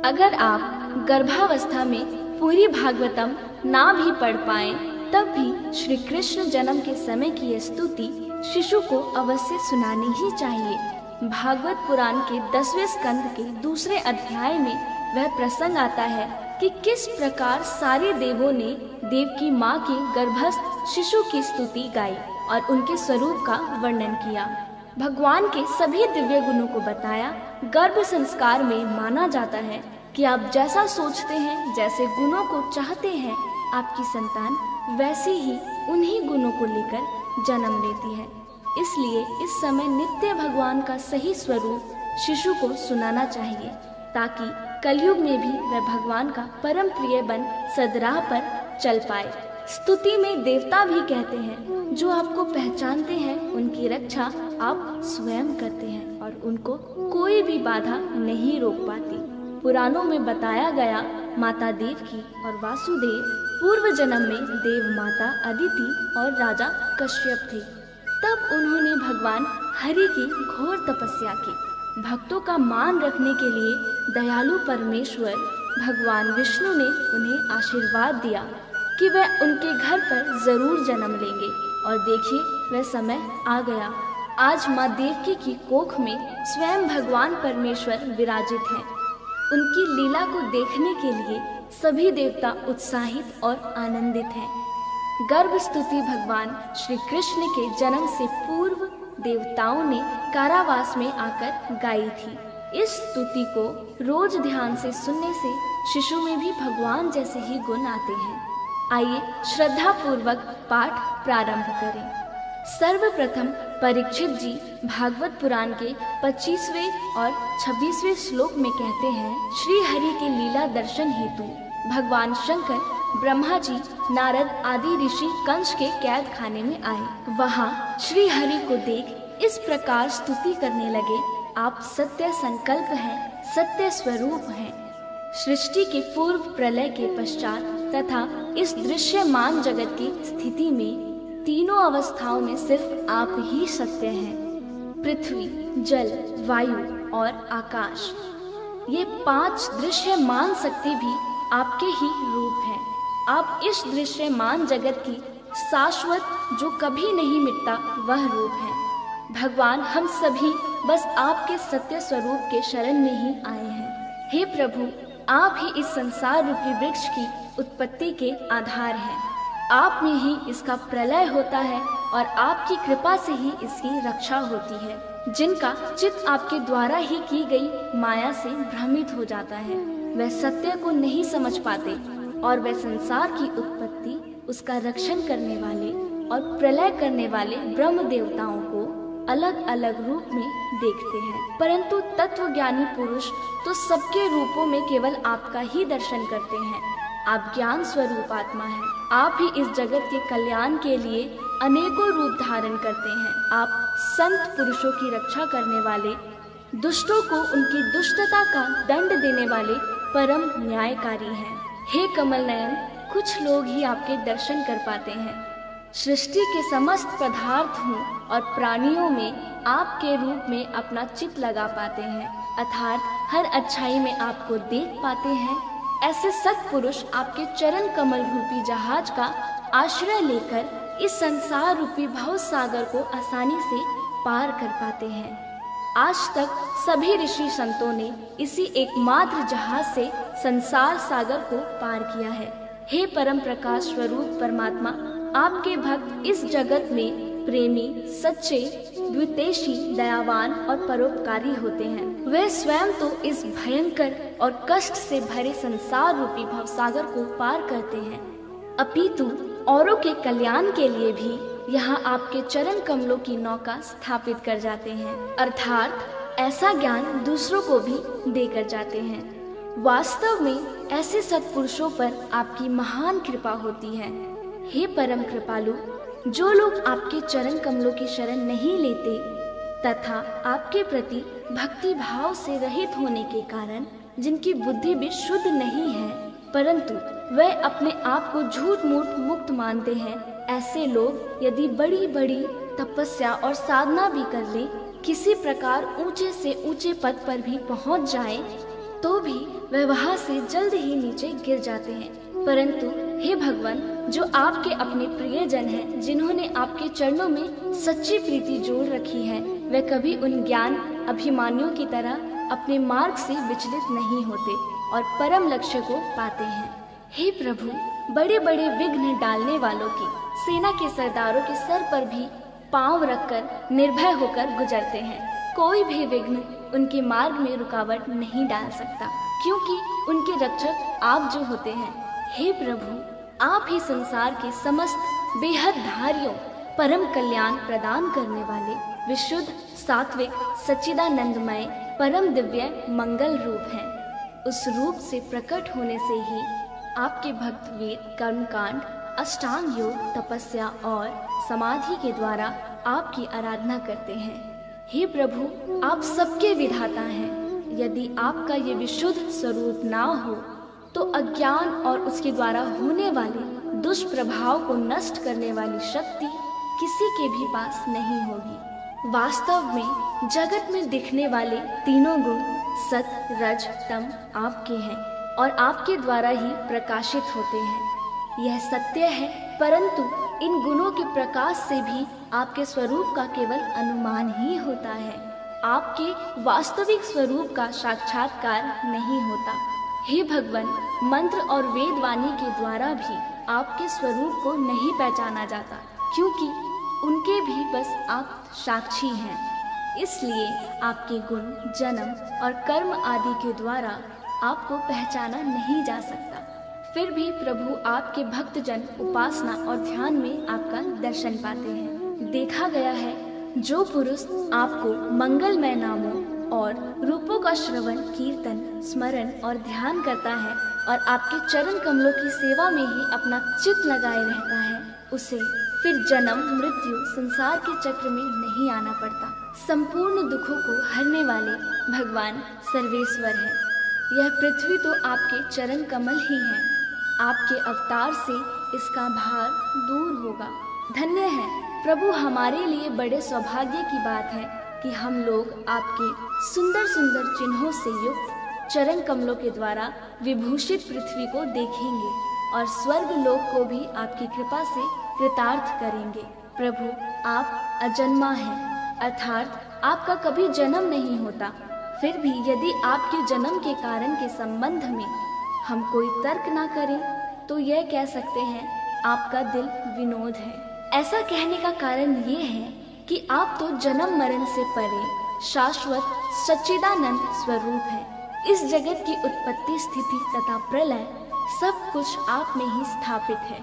अगर आप गर्भावस्था में पूरी भागवतम ना भी पढ़ पाएं, तब भी श्री कृष्ण जन्म के समय की यह स्तुति शिशु को अवश्य सुनानी ही चाहिए। भागवत पुराण के 10वें स्कंद के दूसरे अध्याय में वह प्रसंग आता है कि किस प्रकार सारे देवों ने देव की माँ के गर्भस्थ शिशु की स्तुति गाई और उनके स्वरूप का वर्णन किया। भगवान के सभी दिव्य गुणों को बताया। गर्भ संस्कार में माना जाता है कि आप जैसा सोचते हैं, जैसे गुणों को चाहते हैं, आपकी संतान वैसे ही उन्हीं गुणों को लेकर जन्म लेती है। इसलिए इस समय नित्य भगवान का सही स्वरूप शिशु को सुनाना चाहिए, ताकि कलयुग में भी वह भगवान का परम प्रिय बन सदराह पर चल पाए। स्तुति में देवता भी कहते हैं, जो आपको पहचानते हैं उनकी रक्षा आप स्वयं करते हैं और उनको कोई भी बाधा नहीं रोक पाती। पुराणों में बताया गया माता देवकी और वासुदेव पूर्व जन्म में देव माता अदिति और राजा कश्यप थे। तब उन्होंने भगवान हरि की घोर तपस्या की। भक्तों का मान रखने के लिए दयालु परमेश्वर भगवान विष्णु ने उन्हें आशीर्वाद दिया कि वह उनके घर पर जरूर जन्म लेंगे। और देखिए, वह समय आ गया। आज माँ देवकी की कोख में स्वयं भगवान परमेश्वर विराजित हैं। उनकी लीला को देखने के लिए सभी देवता उत्साहित और आनंदित हैं। गर्भ स्तुति भगवान श्री कृष्ण के जन्म से पूर्व देवताओं ने कारावास में आकर गाई थी। इस स्तुति को रोज ध्यान से सुनने से शिशु में भी भगवान जैसे ही गुण आते हैं। आइए श्रद्धा पूर्वक पाठ प्रारंभ करें। सर्वप्रथम परीक्षित जी भागवत पुराण के 25वें और 26वें श्लोक में कहते हैं, श्री हरि के लीला दर्शन हेतु भगवान शंकर, ब्रह्मा जी, नारद आदि ऋषि कंस के कैद खाने में आए। वहाँ श्री हरि को देख इस प्रकार स्तुति करने लगे, आप सत्य संकल्प हैं, सत्य स्वरूप हैं। सृष्टि के पूर्व, प्रलय के पश्चात तथा इस दृश्यमान जगत की स्थिति में तीनों अवस्थाओं में सिर्फ आप ही सत्य हैं। पृथ्वी, जल, वायु और आकाश, ये 5 दृश्यमान शक्ति भी आपके ही रूप हैं। आप इस दृश्यमान जगत की शाश्वत, जो कभी नहीं मिटता, वह रूप है। भगवान, हम सभी बस आपके सत्य स्वरूप के शरण में ही आए हैं। हे प्रभु, आप ही इस संसार रूपी वृक्ष की उत्पत्ति के आधार हैं। आप में ही इसका प्रलय होता है और आपकी कृपा से ही इसकी रक्षा होती है। जिनका चित्त आपके द्वारा ही की गई माया से भ्रमित हो जाता है, वह सत्य को नहीं समझ पाते और वह संसार की उत्पत्ति, उसका रक्षण करने वाले और प्रलय करने वाले ब्रह्म देवताओं को अलग अलग रूप में देखते हैं। परंतु तत्वज्ञानी पुरुष तो सबके रूपों में केवल आपका ही दर्शन करते हैं। आप ज्ञान स्वरूप आत्मा हैं। आप ही इस जगत के कल्याण के लिए अनेकों रूप धारण करते हैं। आप संत पुरुषों की रक्षा करने वाले, दुष्टों को उनकी दुष्टता का दंड देने वाले परम न्यायकारी हैं। हे कमल नयन, कुछ लोग ही आपके दर्शन कर पाते हैं। सृष्टि के समस्त पदार्थों और प्राणियों में आपके रूप में अपना चित्त लगा पाते हैं, अर्थात हर अच्छाई में आपको देख पाते हैं। ऐसे सत्पुरुष आपके चरण कमल रूपी जहाज का आश्रय लेकर इस संसार रूपी भव सागर को आसानी से पार कर पाते हैं। आज तक सभी ऋषि संतों ने इसी एकमात्र जहाज से संसार सागर को पार किया है। हे परम प्रकाश स्वरूप परमात्मा, आपके भक्त इस जगत में प्रेमी, सच्चे, द्वितेशी, दयावान और परोपकारी होते हैं। वे स्वयं तो इस भयंकर और कष्ट से भरे संसार रूपी भवसागर को पार करते हैं, अपितु औरों के कल्याण के लिए भी यहाँ आपके चरण कमलों की नौका स्थापित कर जाते हैं, अर्थात ऐसा ज्ञान दूसरों को भी देकर जाते हैं। वास्तव में ऐसे सत्पुरुषों पर आपकी महान कृपा होती है। हे परम कृपालु, जो लोग आपके चरण कमलों की शरण नहीं लेते तथा आपके प्रति भक्ति भाव से रहित होने के कारण जिनकी बुद्धि भी शुद्ध नहीं है, परंतु वे अपने आप को झूठ मूठ मुक्त मानते हैं, ऐसे लोग यदि बड़ी बड़ी तपस्या और साधना भी कर ले, किसी प्रकार ऊंचे से ऊंचे पद पर भी पहुंच जाए, तो भी वह वहाँ से जल्द ही नीचे गिर जाते हैं। परंतु हे भगवान, जो आपके अपने प्रियजन हैं, जिन्होंने आपके चरणों में सच्ची प्रीति जोड़ रखी है, वे कभी उन ज्ञान अभिमानियों की तरह अपने मार्ग से विचलित नहीं होते और परम लक्ष्य को पाते हैं। हे प्रभु, बड़े बड़े विघ्न डालने वालों की सेना के सरदारों के सर पर भी पांव रखकर निर्भय होकर गुजरते हैं। कोई भी विघ्न उनके मार्ग में रुकावट नहीं डाल सकता, क्योंकि उनके रक्षक आप जो होते हैं। हे प्रभु, आप ही संसार के समस्त बेहद धारियों परम कल्याण प्रदान करने वाले विशुद्ध सात्विक सच्चिदानंदमय परम दिव्य मंगल रूप हैं। उस रूप से प्रकट होने से ही आपके भक्त वेद, कर्मकांड, अष्टांग योग, तपस्या और समाधि के द्वारा आपकी आराधना करते हैं। हे प्रभु, आप सबके विधाता हैं। यदि आपका ये विशुद्ध स्वरूप ना हो तो अज्ञान और उसके द्वारा होने वाले दुष्प्रभाव को नष्ट करने वाली शक्ति किसी के भी पास नहीं होगी। वास्तव में जगत में दिखने वाले तीनों गुण सत, रज, तम आपके हैं और आपके द्वारा ही प्रकाशित होते हैं। यह सत्य है, परंतु इन गुणों के प्रकाश से भी आपके स्वरूप का केवल अनुमान ही होता है। आपके वास्तविक स्वरूप का साक्षात्कार नहीं होता। हे भगवान, मंत्र और वेद वाणी के द्वारा भी आपके स्वरूप को नहीं पहचाना जाता, क्योंकि उनके भी बस आप साक्षी हैं। इसलिए आपके गुण, जन्म और कर्म आदि के द्वारा आपको पहचाना नहीं जा सकता। फिर भी प्रभु आपके भक्तजन उपासना और ध्यान में आपका दर्शन पाते हैं। देखा गया है, जो पुरुष आपको मंगलमय नामों और रूपों का श्रवण, कीर्तन, स्मरण और ध्यान करता है और आपके चरण कमलों की सेवा में ही अपना चित्त लगाए रहता है, उसे फिर जन्म मृत्यु संसार के चक्र में नहीं आना पड़ता। संपूर्ण दुखों को हरने वाले भगवान सर्वेश्वर है। यह पृथ्वी तो आपके चरण कमल ही है। आपके अवतार से इसका भार दूर होगा। धन्य है प्रभु, हमारे लिए बड़े सौभाग्य की बात है कि हम लोग आपके सुंदर सुंदर चिन्हों से युक्त चरण कमलों के द्वारा विभूषित पृथ्वी को देखेंगे और स्वर्ग लोक को भी आपकी कृपा से कृतार्थ करेंगे। प्रभु, आप अजन्मा हैं, अर्थात आपका कभी जन्म नहीं होता। फिर भी यदि आपके जन्म के कारण के संबंध में हम कोई तर्क ना करें तो यह कह सकते हैं आपका दिल विनोद है। ऐसा कहने का कारण ये है कि आप तो जन्म मरण से परे शाश्वत सच्चिदानंद स्वरूप हैं। इस जगत की उत्पत्ति, स्थिति तथा प्रलय सब कुछ आप में ही स्थापित है।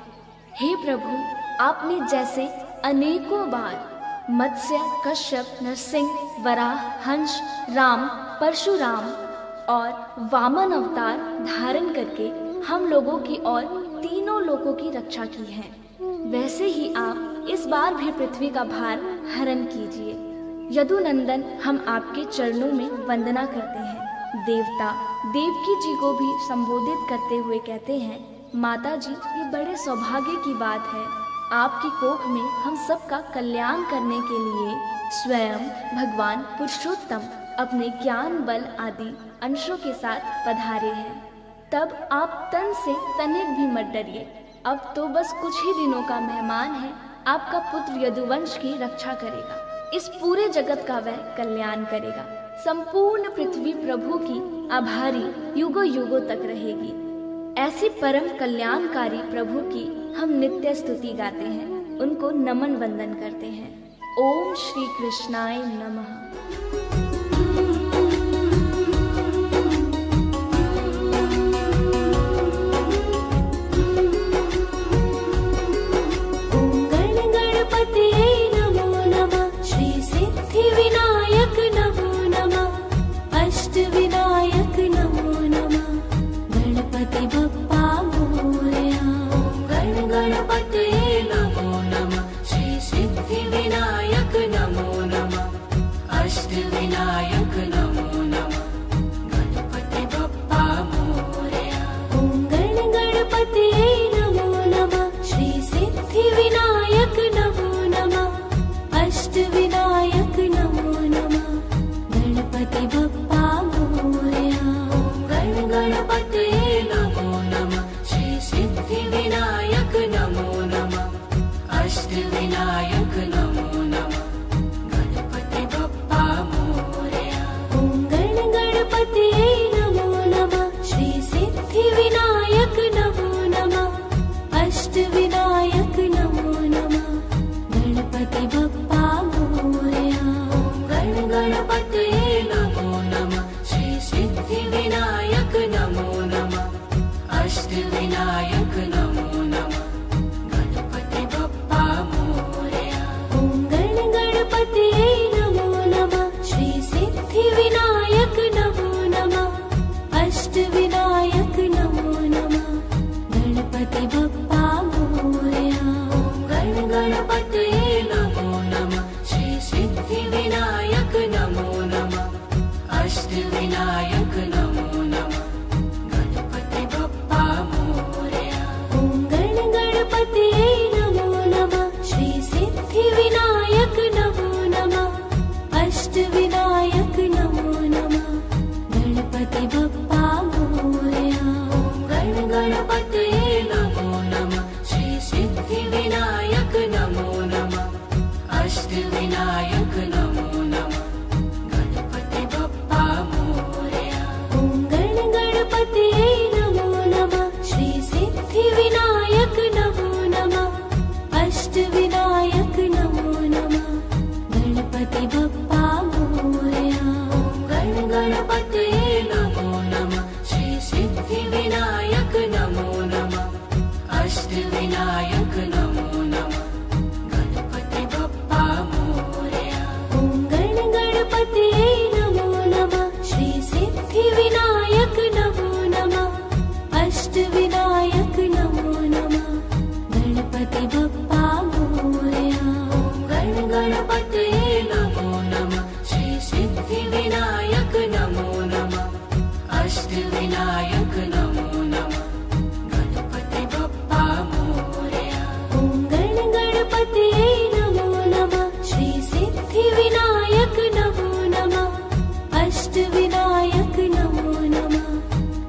हे प्रभु, आपने जैसे अनेकों बार मत्स्य, कश्यप, नरसिंह, वराह, हंस, राम, परशुराम और वामन अवतार धारण करके हम लोगों की और तीनों लोगों की रक्षा की है, वैसे ही आप इस बार भी पृथ्वी का भार हरण कीजिए। यदुनंदन, हम आपके चरणों में वंदना करते हैं। देवता देवकी जी को भी संबोधित करते हुए कहते हैं, माता जी, ये बड़े सौभाग्य की बात है, आपकी कोख में हम सबका कल्याण करने के लिए स्वयं भगवान पुरुषोत्तम अपने ज्ञान बल आदि अंशों के साथ पधारे हैं। तब आप तन से तनिक भी मत डरिए। अब तो बस कुछ ही दिनों का मेहमान है। आपका पुत्र यदुवंश की रक्षा करेगा, इस पूरे जगत का वह कल्याण करेगा। संपूर्ण पृथ्वी प्रभु की आभारी युगों युगों तक रहेगी। ऐसी परम कल्याणकारी प्रभु की हम नित्य स्तुति गाते हैं, उनको नमन वंदन करते हैं। ओम श्री कृष्णाय नमः। विनायक नमो नमः, गणपति बप्पा मोरया। अष्टविनायक नमो नमः। गणपति बप्पा मोरया। ॐ गणपतये नमो नमः। श्री सिद्धिविनायक नमो नमः। अष्टविनायक नमो नमः। गणपति बप्पा मोरया। ॐ गणपतये नमो नमः। श्री सिद्धिविनायक नमो नमः। अष्टविनायक नमो नमः। गणपति बप्पा मोरया। ॐ गणपतये नमो नमः। श्री सिद्धिविनायक नमो नमः। अष्टविनायक नमो नमः। गणपति बप्पा मोरया। ॐ गणपतये नमो नमः। श्री सिद्धिविनायक नमो नमः। अष्टविनायक नमो नमः। गणपति बप्पा मोरया। ॐ गणपतये नमो नमः। श्री सिद्धिविनायक नमो नमः। अष्टविनायक नमो नमः। गणपति बप्पा मोरया। ॐ गणपतये नमो नमः। श्री सिद्धिविनायक नमो नमः। अष्टविनायक नमो नमः। गणपति बप्पा मोरया। ॐ गणपतये नमो नमः। श्री सिद्धिविनायक नमो नमः। अष्टविनायक नमो नमः।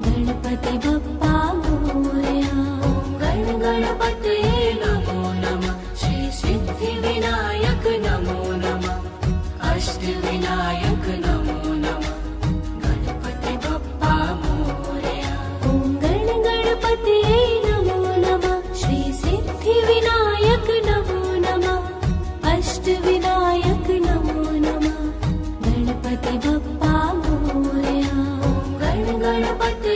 गणपति बप्पा मोरया। ॐ गणपतये नमो नमः। श्री सिद्धिविनायक नमो नमः। अष्टविनायक नमो नमः। गणपति बप्पा मोरया। ॐ गणपतये नमो नमः। श्री सिद्धिविनायक नमो नमः। अष्टविनायक नमो नमः। गणपति बप्पा मोरया। ॐ गणपतये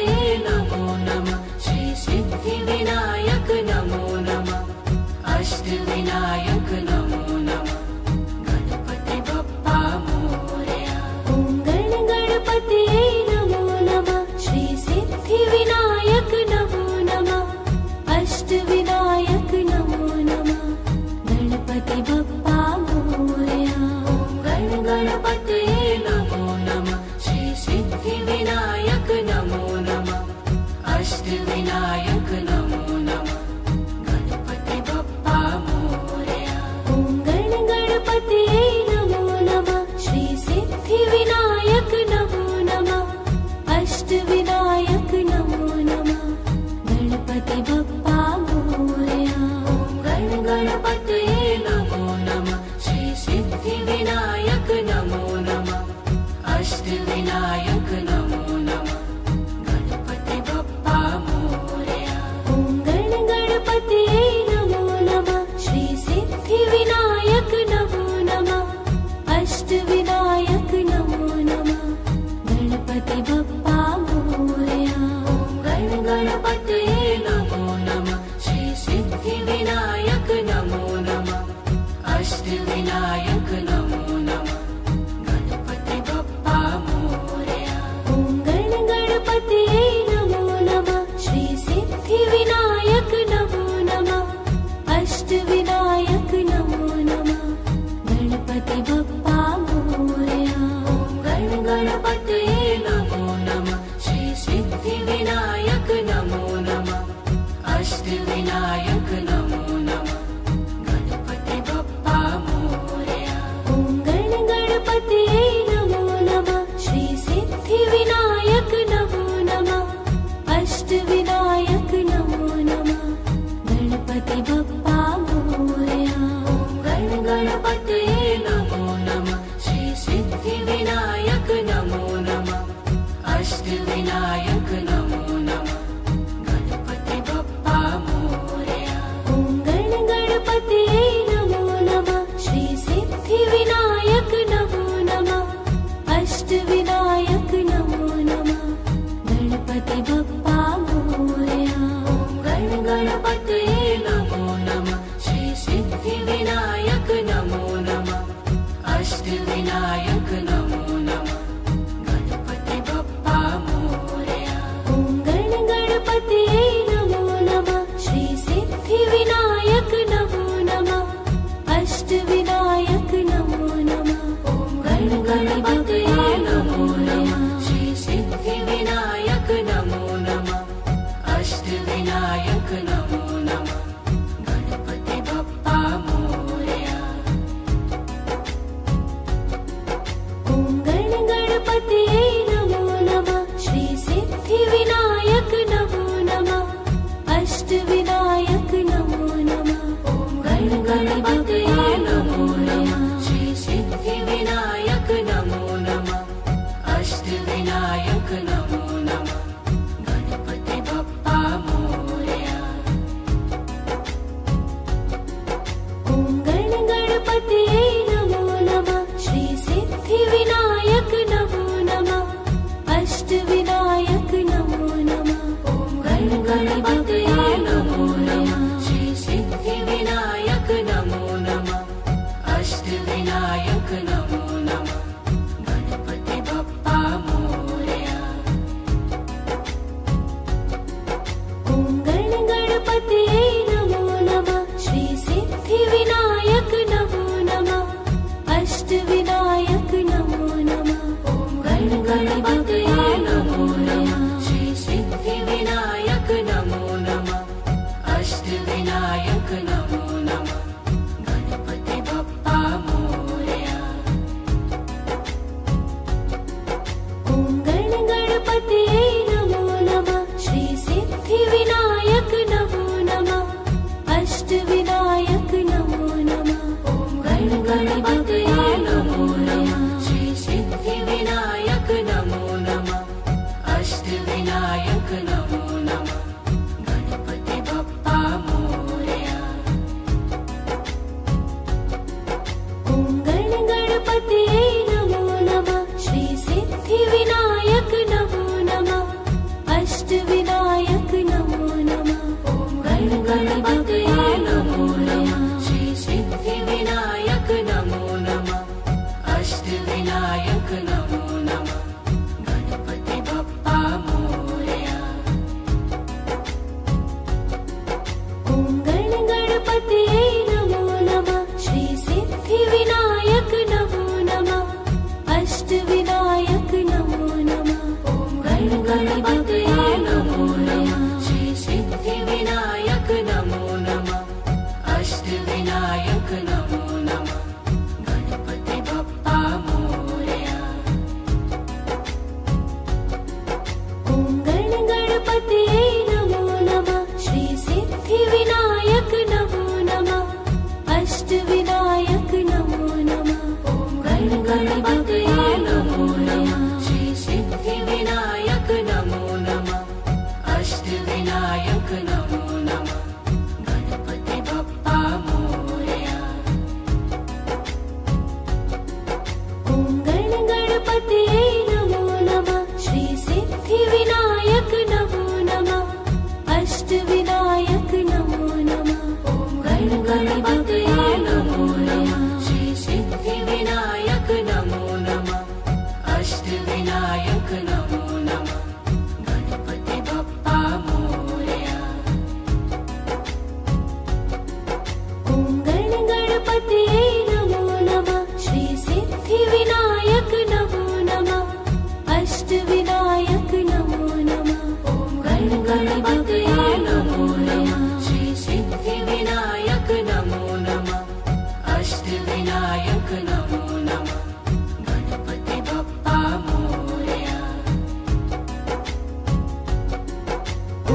नमो नमः। श्री सिद्धिविनायक नमो नमः। अष्टविनायक नमो नमः। गणपति बप्पा मोरया। ॐ गणपतये नमो नमः। श्री सिद्धिविनायक नमो नमः। अष्टविनायक नमो नमः। गणपति बप्पा मोरया। ॐ गणपतये नमो नमः। श्री सिद्धिविनायक नमो नमः। अष्टविनायक नमो नमः। गणपति बप्पा मोरया। ॐ गणपतये नमो नमः। श्री सिद्धिविनायक नमो नमः। अष्टविनायक नमो नमः। गणपति बप्पा मोरया। ॐ गणपतये नमो नमः। श्री सिद्धिविनायक नमो नमः। अष्टविनायक नमो नमः। गणपति बप्पा मोरया। ॐ गणपतये नमो नमः। श्री सिद्धिविनायक नमो नमः। अष्टविनायक नमो नमः। गणपति बप्पा मोरया। ॐ गणपतये नमो नमः। श्री सिद्धिविनायक नमो नमः। अष्टविनायक नमो नमः। गणपति बप्पा मोरया। ॐ गणपतये नमो नमः। श्री सिद्धिविनायक नमो नमः। अष्टविनायक नमो नमः। गणपति बप्पा मोरया। ॐ गणपतये नमो नमः। श्री सिद्धिविनायक नमो नमः। अष्टविनायक नमो नमः। गणपति बप्पा मोरया। ॐ गणपतये नमो नमः। श्री सिद्धिविनायक नमो नमः। अष्टविनायक नमो नमः। गणपति बप्पा मोरया। ॐ गणपतये नमो नमः। श्री सिद्धिविनायक नमो नमः। अष्टविनायक नमो नमः। गणपति बप्पा मोरया। ॐ गणपतये नमो नमः। श्री सिद्धिविनायक नमो नमः। अष्टविनायक नमो नमः। गणपति बप्पा मोरया। ॐ गणपतये नमो नमः। श्री सिद्धिविनायक नमो नमः। अष्टविनायक नमो नमः। गणपति बप्पा मोरया। अष्टविनायक नमो नमः गणपति बप्पा मोरया। ॐ गणपतये नमो नमः श्री सिद्धिविनायक नमो नमः अष्टविनायक नमो नमः। ॐ गणपतये नमो नमः श्री सिद्धिविनायक नमो नमः अष्टविनायक नमो नमः गणपति बप्पा मोरया। ॐ गणपतये नमो नमः श्री सिद्धिविनायक नमो नमः अष्टविनायक नमो नमः। ॐ गणपतये नमो नमः श्री सिद्धिविनायक नमो नमः अष्टविनायक नमो नमः गणपति बप्पा मोरया। ॐ गणपतये नमो नमः श्री सिद्धिविनायक नमो नमः अष्टविनायक नमो नमः। ॐ गणपतये नमो नमः श्री सिद्धिविनायक नमो नमः अष्टविनायक नमो नमः गणपति बप्पा मोरया। ॐ गणपतये नमो नमः श्री सिद्धिविनायक नमो नमः अष्टविनायक नमो नमः। ॐ गणपतये नमो नमः श्री सिद्धिविनायक नमो नमः अष्टविनायक नमो नमः गणपति बप्पा मोरया। ॐ गणपतये नमो नमः श्री सिद्धिविनायक नमो नमः अष्टविनायक नमो नमः। ॐ गणपतये नमो नमः श्री सिद्धिविनायक नमो नमः अष्टविनायक नमो नमः गणपति बप्पा मोरया। ॐ गणपतये नमो नमः श्री सिद्धिविनायक नमो नमः अष्टविनायक नमो नमः। ॐ गणपतये नमो नमः श्री सिद्धिविनायक नमो नमः अष्टविनायक नमो नमः गणपति बप्पा मोरया। ॐ गणपतये नमो नमः श्री सिद्धिविनायक नमो नमः अष्टविनायक नमो नमः। ॐ गणपतये नमो नमः श्री सिद्धिविनायक नमो नमः अष्टविनायक नमो नमः गणपति बप्पा मोरया। ॐ गणपतये नमो नमः श्री सिद्धिविनायक नमो नमः अष्टविनायक नमो नमः। ॐ गणपतये नमो नमः श्री सिद्धिविनायक नमो नमः अष्टविनायक नमो नमः गणपति बप्पा मोरया।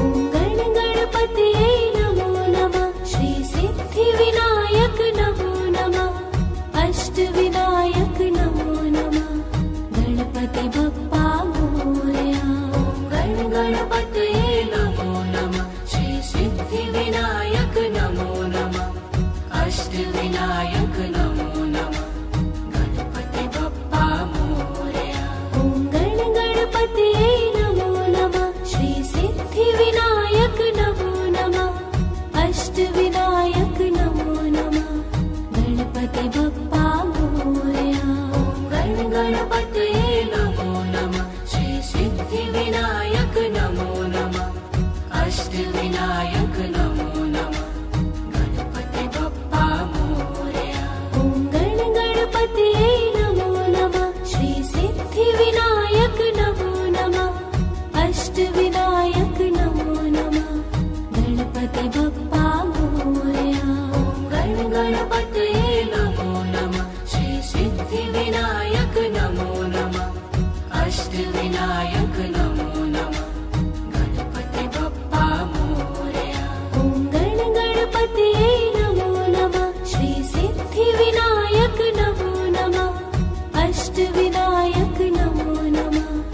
ॐ गणपतये नमो नमः श्री सिद्धिविनायक नमो नमः अष्टविनायक नमो नमः गणपति बप्पा मोरया। ॐ गणपतये नमो नमः श्री सिद्धिविनायक नमो नमः अष्टविनायक नमो नमः गणपति बप्पा मोरया। ॐ गणपतये नमो नमः श्री सिद्धिविनायक नमो नमः अष्टविनायक नमो नमः गणपति बप्पा मोरया। ॐ गणपतये नमो नमः श्री सिद्धिविनायक नमो नमः अष्टविनायक नमो नमः गणपति बप्पा मोरया। ॐ गणपतये नमो नमः श्री सिद्धिविनायक नमो नमः अष्टविनायक नमो नमः गणपति बप्पा मोरया। ॐ गणपतये नमो नमः श्री सिद्धिविनायक नमो नमः अष्टविनायक नमो नमः गणपति बप्पा मोरया। ॐ गणपतये नमो नमः श्री सिद्धिविनायक नमो नमः अष्टविनायक नमो नमः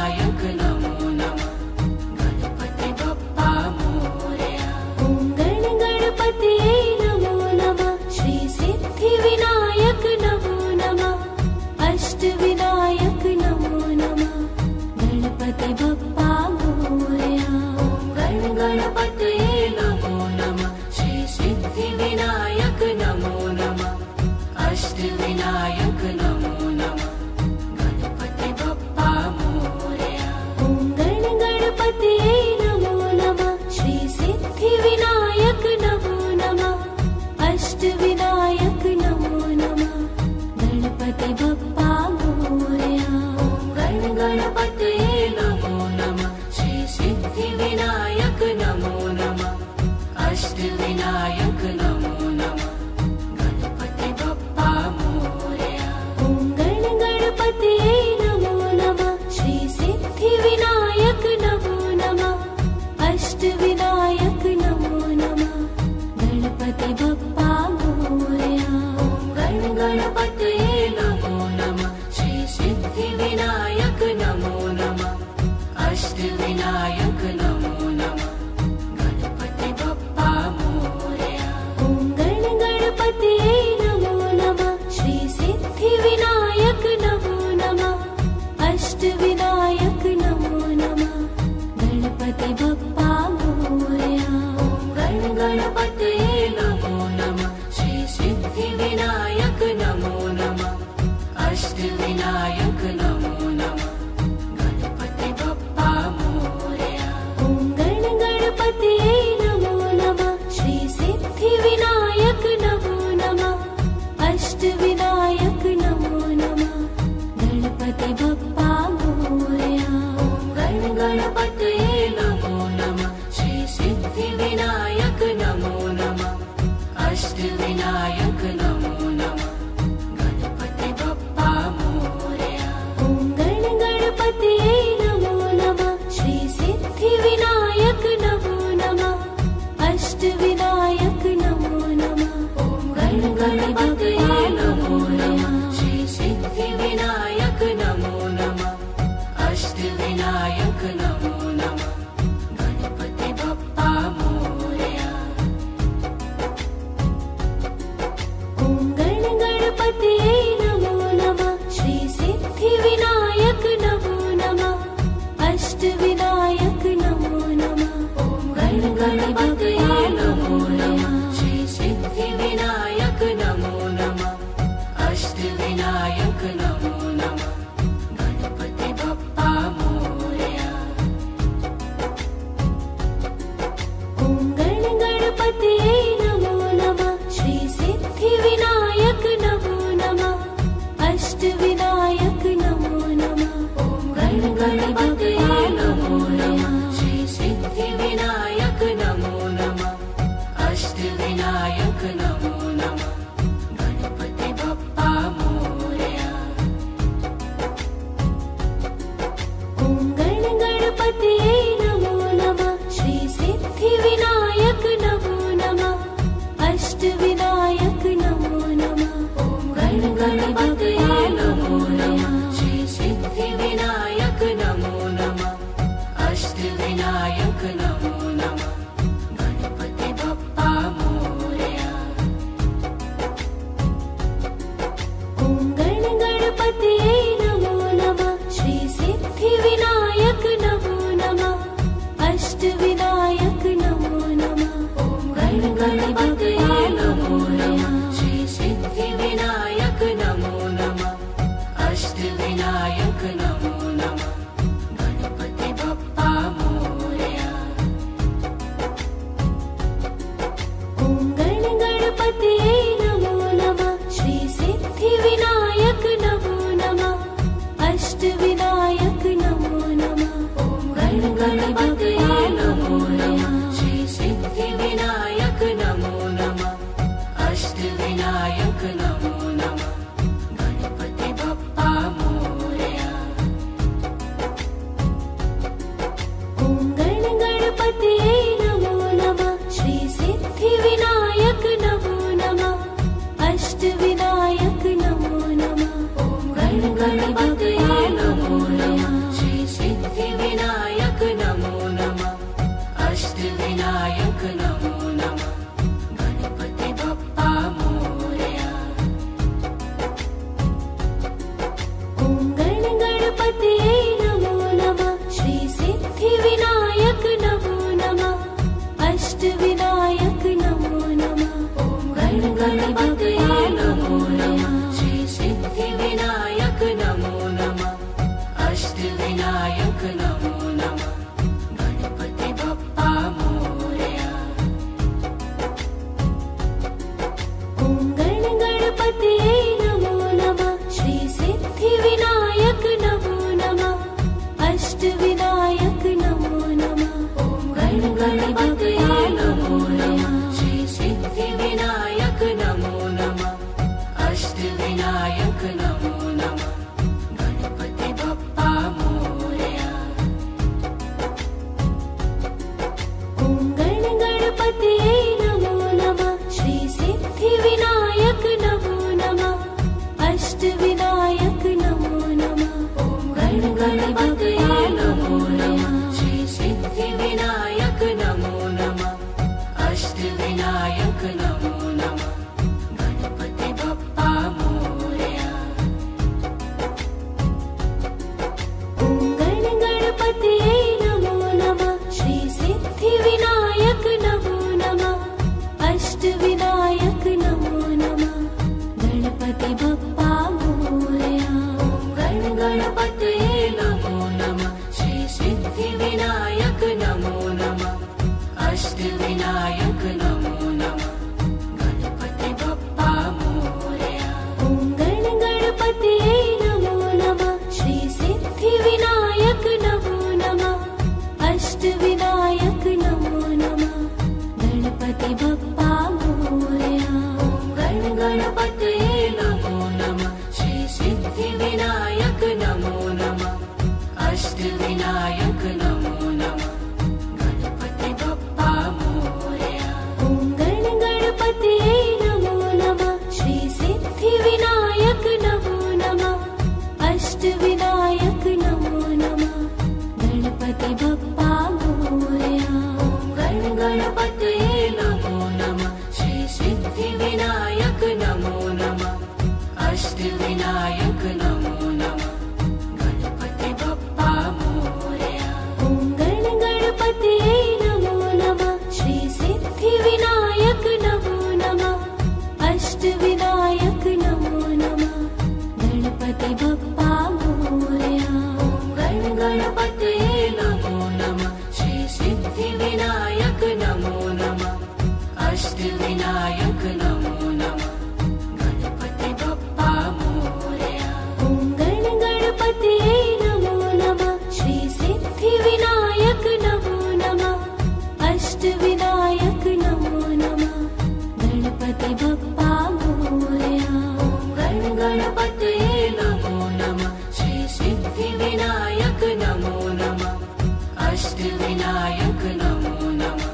विनायक नमो नमः गणपति बप्पा मोरया ॐ गण गणपतये नमो नमः श्री सिद्धि विनायक नमो नमः अष्ट विनायक नमो नमः गणपति बप्पा मोरया ॐ गण गणपतये नमो नमः श्री सिद्धि विनायक नमो नमः अष्ट विनायक नमो नमः गणपति बप्पा मोरया ॐ गण गणपतये नमो नमः श्री सिद्धि विनायक नमो नमः अष्ट विनायक नमो नमः गणपति बप्पा मोरया ॐ गण गणपतये नमो नमः श्री सिद्धि विनायक नमो नमः अष्ट विनायक नमो नमः गणपति बप्पा मोरया ॐ गण गणपतये नमो नमः श्री सिद्धि विनायक नमो नमः अष्ट विनायक नमो नमः गणपति बप्पा मोरया ॐ गण गणपतये नमो नमः श्री सिद्धि विनायक नमो नमः अष्ट विनायक नमो नमः गणपति बप्पा मोरया ॐ गण गणपतये नमो नमः श्री सिद्धि विनायक नमो नमः अष्ट विनायक नमो नमः गणपति बप्पा मोरया ॐ गण गणपतये नमो नमः श्री सिद्धि विनायक नमो नमः अष्ट विनायक नमो नमः गणपति बप्पा मोरया ॐ गण गणपतये नमो नमः श्री सिद्धि विनायक नमो नमः अष्ट विनायक नमो नमः गणपति बप्पा मोरया ॐ गण गणपतये नमो नमः श्री सिद्धि विनायक नमो नमः अष्ट विनायक नमो नमः गणपति बप्पा मोरया ॐ गण गणपतये नमो नमः श्री सिद्धि विनायक नमो नमः अष्ट विनायक नमो नमः ॐ गण गणपतये नमो नमः श्री सिद्धि विनायक नमो नमः अष्ट विनायक नमो नमः गणपति बप्पा मोरया ॐ गण गणपतये नमो नमः श्री सिद्धि विनायक नमो नमः अष्ट विनायक नमो नमः ॐ गण गणपतये नमो नमः श्री सिद्धि विनायक नमो नमः अष्ट विनायक नमो नमः गणपति बप्पा मोरया ॐ गण गणपतये नमो नमः श्री सिद्धि विनायक नमो नमः अष्ट विनायक नमो नमः ॐ गण गणपतये नमो नमः श्री सिद्धि विनायक नमो नमः अष्ट विनायक नमो नमः गणपति बप्पा मोरया ॐ गण गणपतये नमो नमः श्री सिद्धि विनायक नमो नमः अष्ट विनायक नमो नमः ॐ गण गणपतये नमो नमः श्री सिद्धि विनायक नमो नमः अष्ट विनायक नमो नमः गणपति बप्पा मोरया ॐ गण गणपतये नमो नमः श्री सिद्धि विनायक नमो नमः अष्ट विनायक नमो नमः ॐ गण गणपतये नमो नमः श्री सिद्धि विनायक नमो नमः अष्ट विनायक नमो नमः गणपति बप्पा मोरया ॐ गण गणपतये नमो नमः श्री सिद्धि विनायक नमो नमः अष्ट विनायक नमो नमः ॐ गण गणपतये नमो नमः श्री सिद्धि विनायक नमो नमः अष्ट विनायक नमो नमः गणपति बप्पा मोरया ॐ गण गणपतये नमो नमः श्री सिद्धि विनायक नमो नमः अष्ट विनायक नमो नमः ॐ गण गणपतये नमो नमः श्री सिद्धि गणपते नमो नमः श्री सिद्धिविनायक नमो नमः अष्टविनायक नमो नमः गणपति बप्पा मोरया। ॐ गणपते नमो नमः श्री सिद्धिविनायक नमो नमः अष्टविनायक नमो नमः। ॐ गणपते नमो नमः श्री सिद्धिविनायक नमो नमः अष्टविनायक नमो नमः गणपति बप्पा मोरया। ॐ गणपते नमो नमः श्री सिद्धिविनायक नमो नमः अष्टविनायक नमो नमः गणपति बप्पा मोरया। गणपते नमो नमः श्री सिद्धिविनायक नमो नमः अष्टविनायक नमो नमः गणपति बप्पा मोरया। ॐ गणपते नमो नमः श्री सिद्धिविनायक नमो नमः अष्टविनायक नमो नमः गणपति बप्पा मोरया। गणपते नमो नमः श्री सिद्धिविनायक नमो नमः अष्टविनायक नमो नमः गणपति बप्पा मोरया। ॐ गणपते नमो नमः श्री सिद्धिविनायक नमो नमः अष्टविनायक नमो नमः गणपति बप्पा मोरया। गणपते नमो नमः श्री सिद्धिविनायक नमो नमः अष्टविनायक नमो नमः गणपति बप्पा मोरया। ॐ गणपते नमो नमः श्री सिद्धिविनायक नमो नमः अष्टविनायक नमो नमः गणपति बप्पा मोरया। गणपते नमो नमः श्री सिद्धिविनायक नमो नमः अष्टविनायक नमो नमः गणपति बप्पा मोरया। ॐ गणपते नमो नमः श्री सिद्धिविनायक नमो नमः अष्टविनायक नमो नमः गणपति बप्पा मोरया। गणपते नमो नमः श्री सिद्धिविनायक नमो नमः अष्टविनायक नमो नमः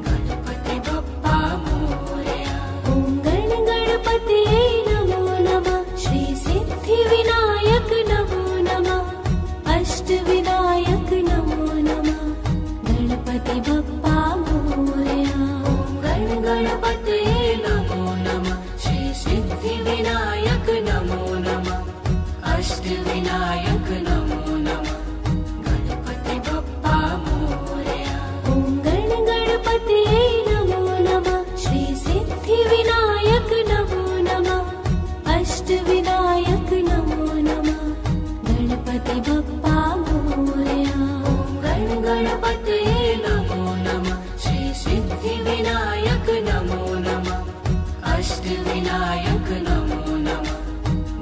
गणपति बप्पा मोरया। ॐ गणपते नमो नमः श्री सिद्धिविनायक नमो नमः अष्टविनायक नमो नमः गणपति बप्पा मोरया। गणपते नमो नमः श्री सिद्धिविनायक नमो नमः अष्टविनायक नमो नमः गणपति बप्पा मोरया। ॐ गणपते नमो नमः श्री सिद्धिविनायक नमो नमः अष्टविनायक नमो नमः गणपति बप्पा मोरया। गणपते नमो नमः श्री सिद्धिविनायक नमो नमः अष्टविनायक नमो नमः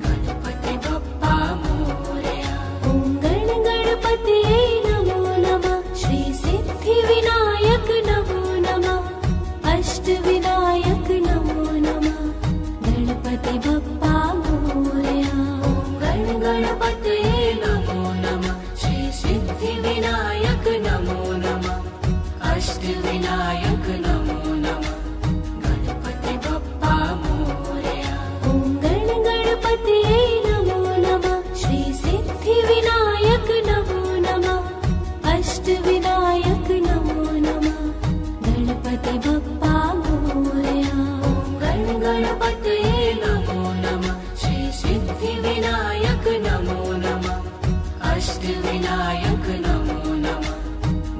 गणपति बप्पा मोरया। ॐ गणपते नमो नमः श्री सिद्धिविनायक नमो नमः अष्टविनायक नमो नमः गणपति बप्पा मोरया। गणपते नमो नमः श्री सिद्धिविनायक नमो नमः अष्टविनायक नमो नमः गणपति बप्पा मोरया। ॐ गणपते नमो नमः श्री सिद्धिविनायक नमो नमः अष्टविनायक नमो नमः गणपति बप्पा मोरया। गणपते नमो नमः श्री सिद्धिविनायक नमो नमः अष्टविनायक नमो नमः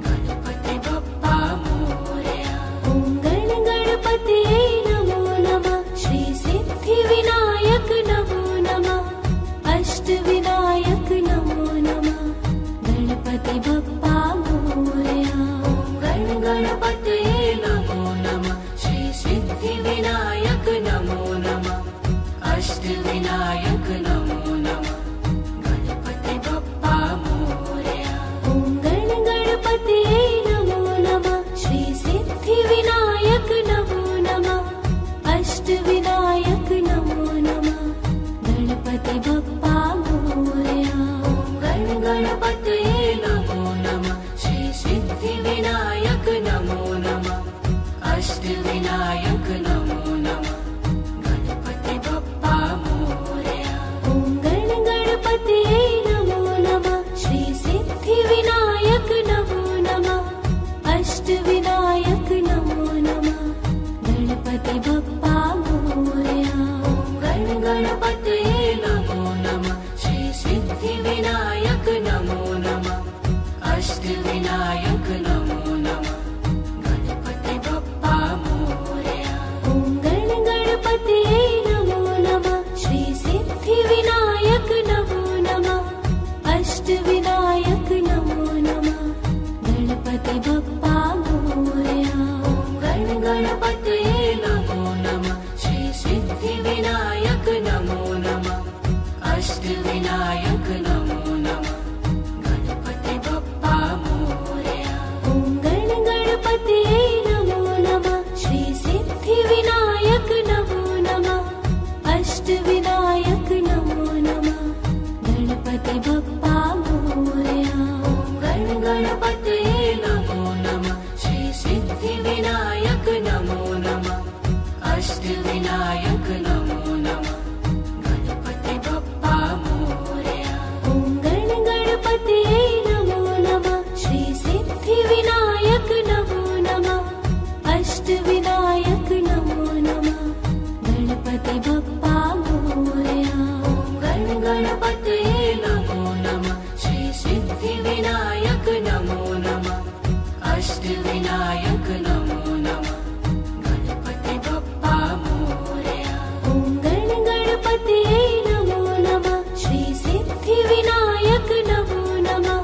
गणपति बप्पा मोरया। ॐ गणपते नमो नमः श्री सिद्धिविनायक नमो नमः अष्टविनायक नमो नमः गणपति बप्पा मोरया। गणपते नमो नमः श्री सिद्धिविनायक नमो नमः अष्टविनायक नमो नमः गणपति बप्पा मोरया। ॐ गणपते नमो नमः अष्टविनायक नमो नमः गणपति बप्पा मोरया। ॐ गण गणपतये नमो नमः श्री सिद्धि विनायक नमो नमः अष्टविनायक नमो नमः गणपति बप्पा मोरया। ॐ गण गणपतये नमो नमः श्री सिद्धि विनायक नमो नमः अष्टविनायक नमो नमः गणपति बप्पा मोरया। ॐ गण गणपतये नमो नमः श्री सिद्धि विनायक नमो नमः अष्टविनायक नमो नमः गणपति बप्पा मोरया। ॐ गण गणपतये नमो नमः श्री सिद्धि विनायक नमो नमः अष्टविनायक नमो नमः गणपति बप्पा मोरया। ॐ गण गणपतये नमो नमः श्री सिद्धि विनायक नमो नमः अष्टविनायक नमो नमः गणपति बप्पा मोरया। ॐ गण गणपतये नमो नमः श्री सिद्धि विनायक नमो नमः अष्टविनायक नमो नमः गणपति बप्पा मोरया। ॐ गण गणपतये नमो नमः श्री सिद्धि विनायक नमो नमः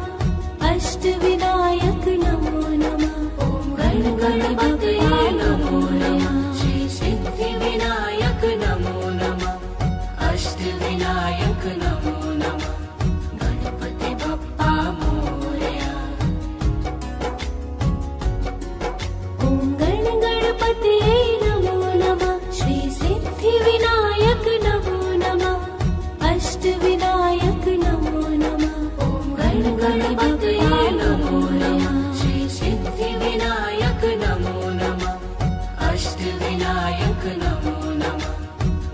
अष्टविनायक नमो नमः ॐ गण गणपतये नमो नमः श्री सिद्धि विनायक नमो नमः अष्टविनायक नमो नमः गणपति बप्पा मोरया। ॐ गण गणपतये नमो नमः श्री सिद्धि विनायक नमो नमः अष्टविनायक नमो नमः ॐ गण गणपतये नमो नमः श्री सिद्धि विनायक नमो नमः अष्टविनायक नमो नमः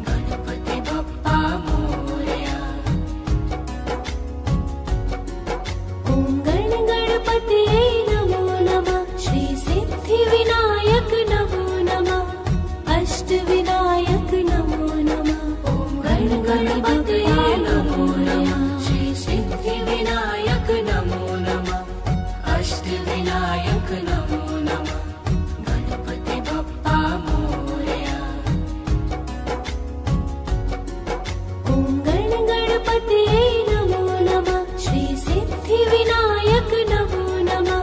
गणपति बप्पा मोरया। ॐ गण गणपतये नमो नमः श्री सिद्धि विनायक नमो नमः अष्टविनायक नमो नमः ॐ गण गणपतये नमो नमः श्री सिद्धि विनायक नमो नमः अष्टविनायक नमो नमः गणपति बप्पा मोरया। ॐ गण गणपतये नमो नमः श्री सिद्धि विनायक नमो नमः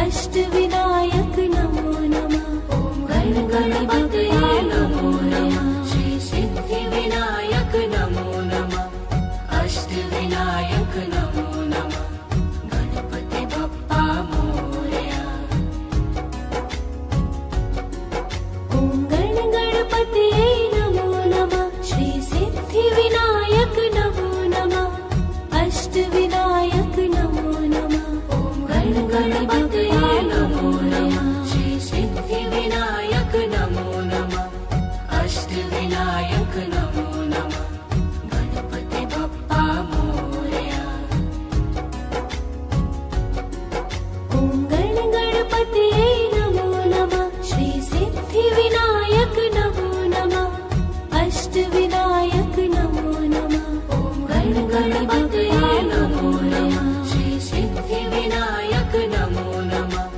अष्टविनायक नमो नमः ॐ गण गणपतये नमो नमः श्री सिद्धि विनायक नमो नमः अष्टविनायक नमो नमः गणपति बप्पा मोरया। ॐ गण गणपतये नमो नमः श्री सिद्धि विनायक नमो नमः अष्टविनायक नमो नमः ॐ गण गणपतये नमो नमः श्री सिद्धि विनायक नमो नमः अष्टविनायक नमो नमः गणपति बप्पा मोरया। ॐ गण गणपतये नमो नमः श्री सिद्धि विनायक नमो नमः अष्टविनायक नमो नमः ॐ गण गणपतये नमो नमः श्री सिद्धि विनायक नमो नमः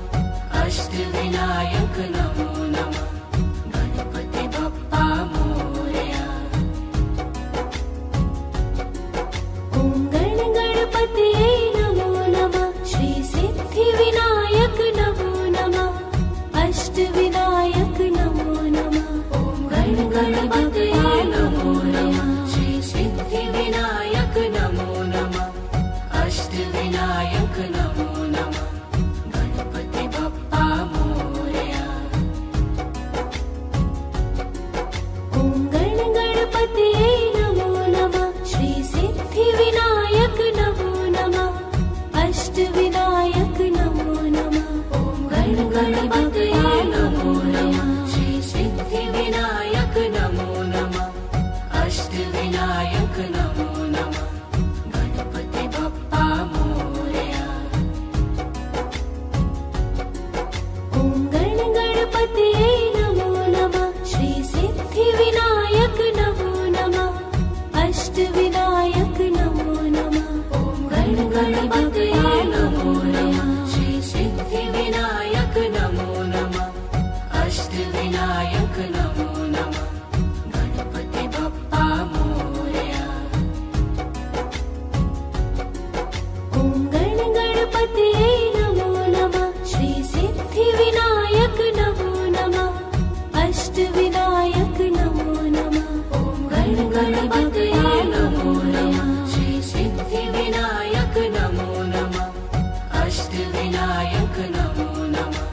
अष्टविनायक नमो नमः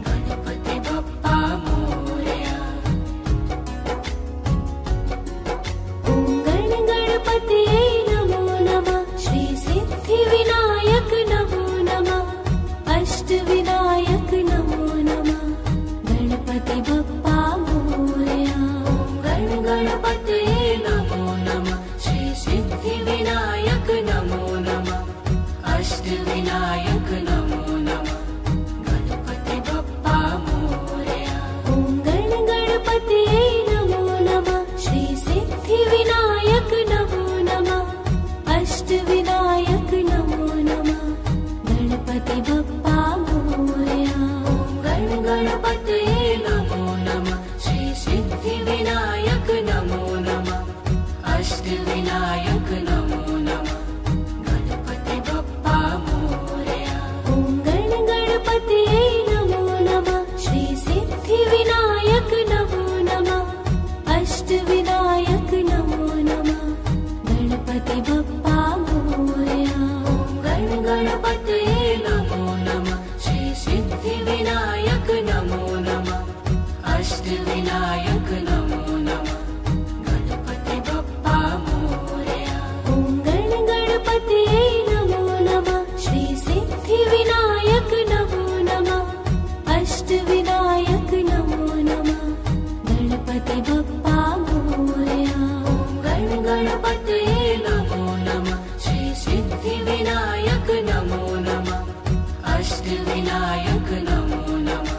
गणपति बप्पा मोरया। ॐ गणपतये नमो नमः श्री सिद्धिविनायक नमो नमः अष्टविनायक नमो नमः गणपति बप्पा मोरया। ॐ गणपतये नमो नमः श्री सिद्धिविनायक नमो नमः अष्टविनायक नमो नमः गणपति बप्पा मोरया। ॐ गणपतये नमो नमः श्री सिद्धिविनायक नमो नमः अष्टविनायक नमो नमः गणपति बप्पा मोरया। ॐ गणपतये नमो नमः श्री सिद्धिविनायक नमो नमः अष्टविनायक नमो नमः गणपति बप्पा मोरया। ॐ गणपतये नमो नमः श्री सिद्धिविनायक नमो नमः अष्टविनायक नमो नमः गणपति बप्पा मोरया। ॐ गणपतये नमो नमः श्री सिद्धिविनायक नमो नमः अष्टविनायक नमो नमः गणपति बप्पा मोरया। ॐ गणपतये नमो नमः श्री सिद्धिविनायक नमो नमः अष्टविनायक नमो नमः गणपति बप्पा मोरया। ॐ गणपतये नमो नमः श्री सिद्धिविनायक नमो नमः अष्टविनायक नमो नमः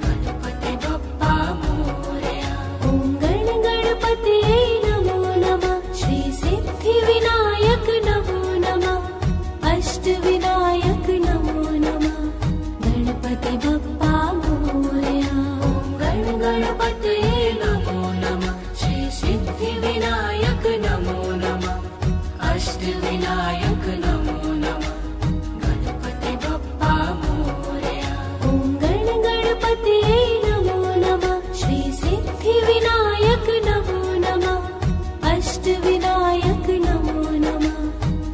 गणपति बप्पा मोरया। ॐ गणपतये नमो नमः श्री सिद्धिविनायक नमो नमः अष्टविनायक नमो नमः गणपति बप्पा मोरया। ॐ गणपतये नमो नमः श्री सिद्धिविनायक नमो नमः अष्टविनायक नमो नमः गणपति बप्पा मोरया। ॐ गणपतये नमो नमः श्री सिद्धिविनायक नमो नमः अष्टविनायक नमो नमः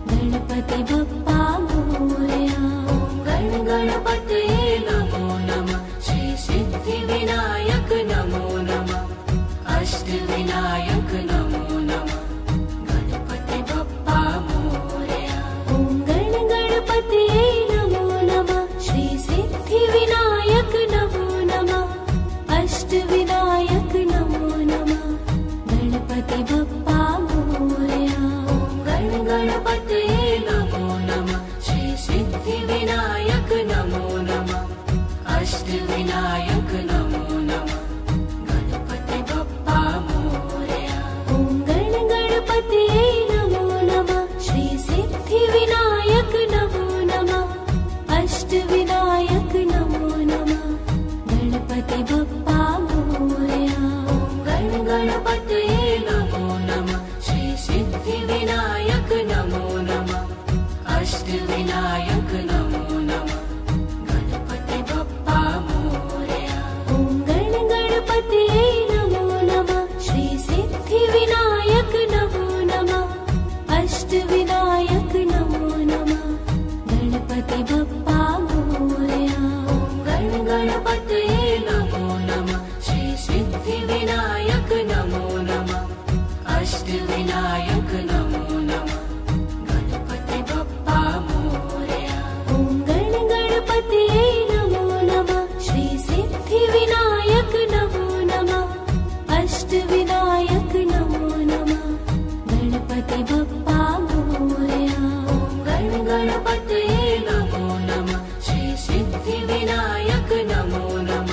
गणपति बप्पा मोरया। ॐ गणपतये नमो नमः श्री सिद्धिविनायक नमो नमः अष्टविनायक नमो नमः गणपति बप्पा मोरया। ॐ गणपतये नमो नमः श्री सिद्धिविनायक नमो नमः अष्टविनायक नमो नमः गणपति बप्पा मोरया। ॐ गणपतये नमो नमः श्री सिद्धिविनायक नमो नमः अष्टविनायक नमो नमः गणपति बप्पा मोरया। ॐ गणपतये नमो नमः श्री सिद्धिविनायक नमो नमः अष्टविनायक नमो नमः गणपति बप्पा मोरया। ॐ गणपतये नमो नमः श्री सिद्धिविनायक नमो नमः अष्टविनायक नमो नमः गणपति बप्पा मोरया। ॐ गणपतये नमो नमः श्री सिद्धिविनायक नमो नमः अष्टविनायक नमो नमः गणपति बप्पा मोरया। ॐ गणपतये नमो नमः श्री सिद्धिविनायक नमो नमः अष्टविनायक नमो नमः गणपति बप्पा मोरया। ॐ गणपतये नमो नमः श्री सिद्धिविनायक नमो नमः अष्टविनायक नमो नमः गणपति बप्पा मोरया। ॐ गणपतये नमो नमः श्री सिद्धिविनायक नमो नमः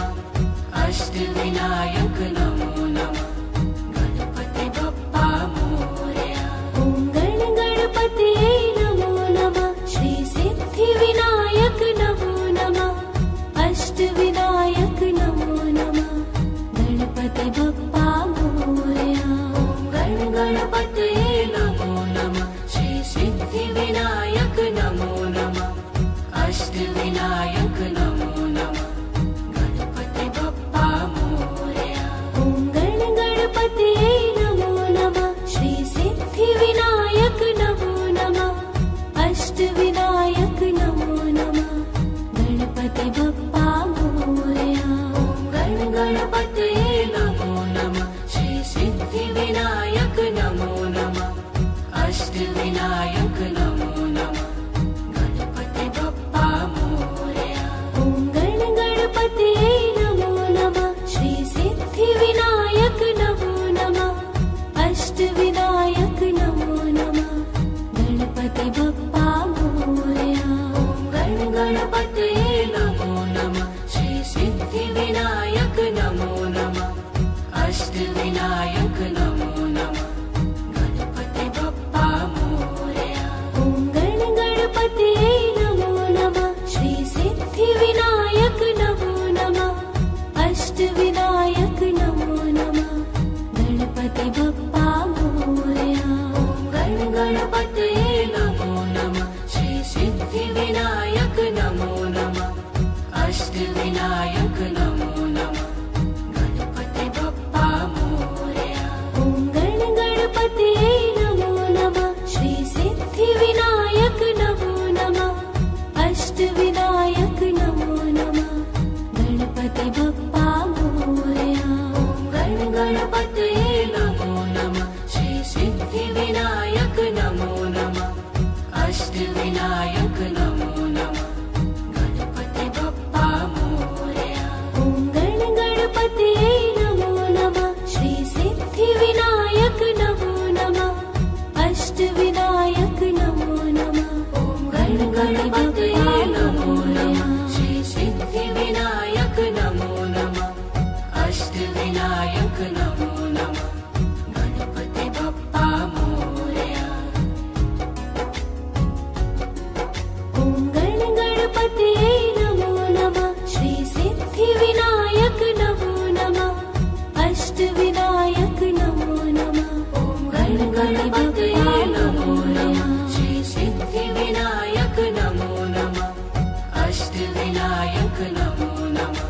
अष्टविनायक नमो नमः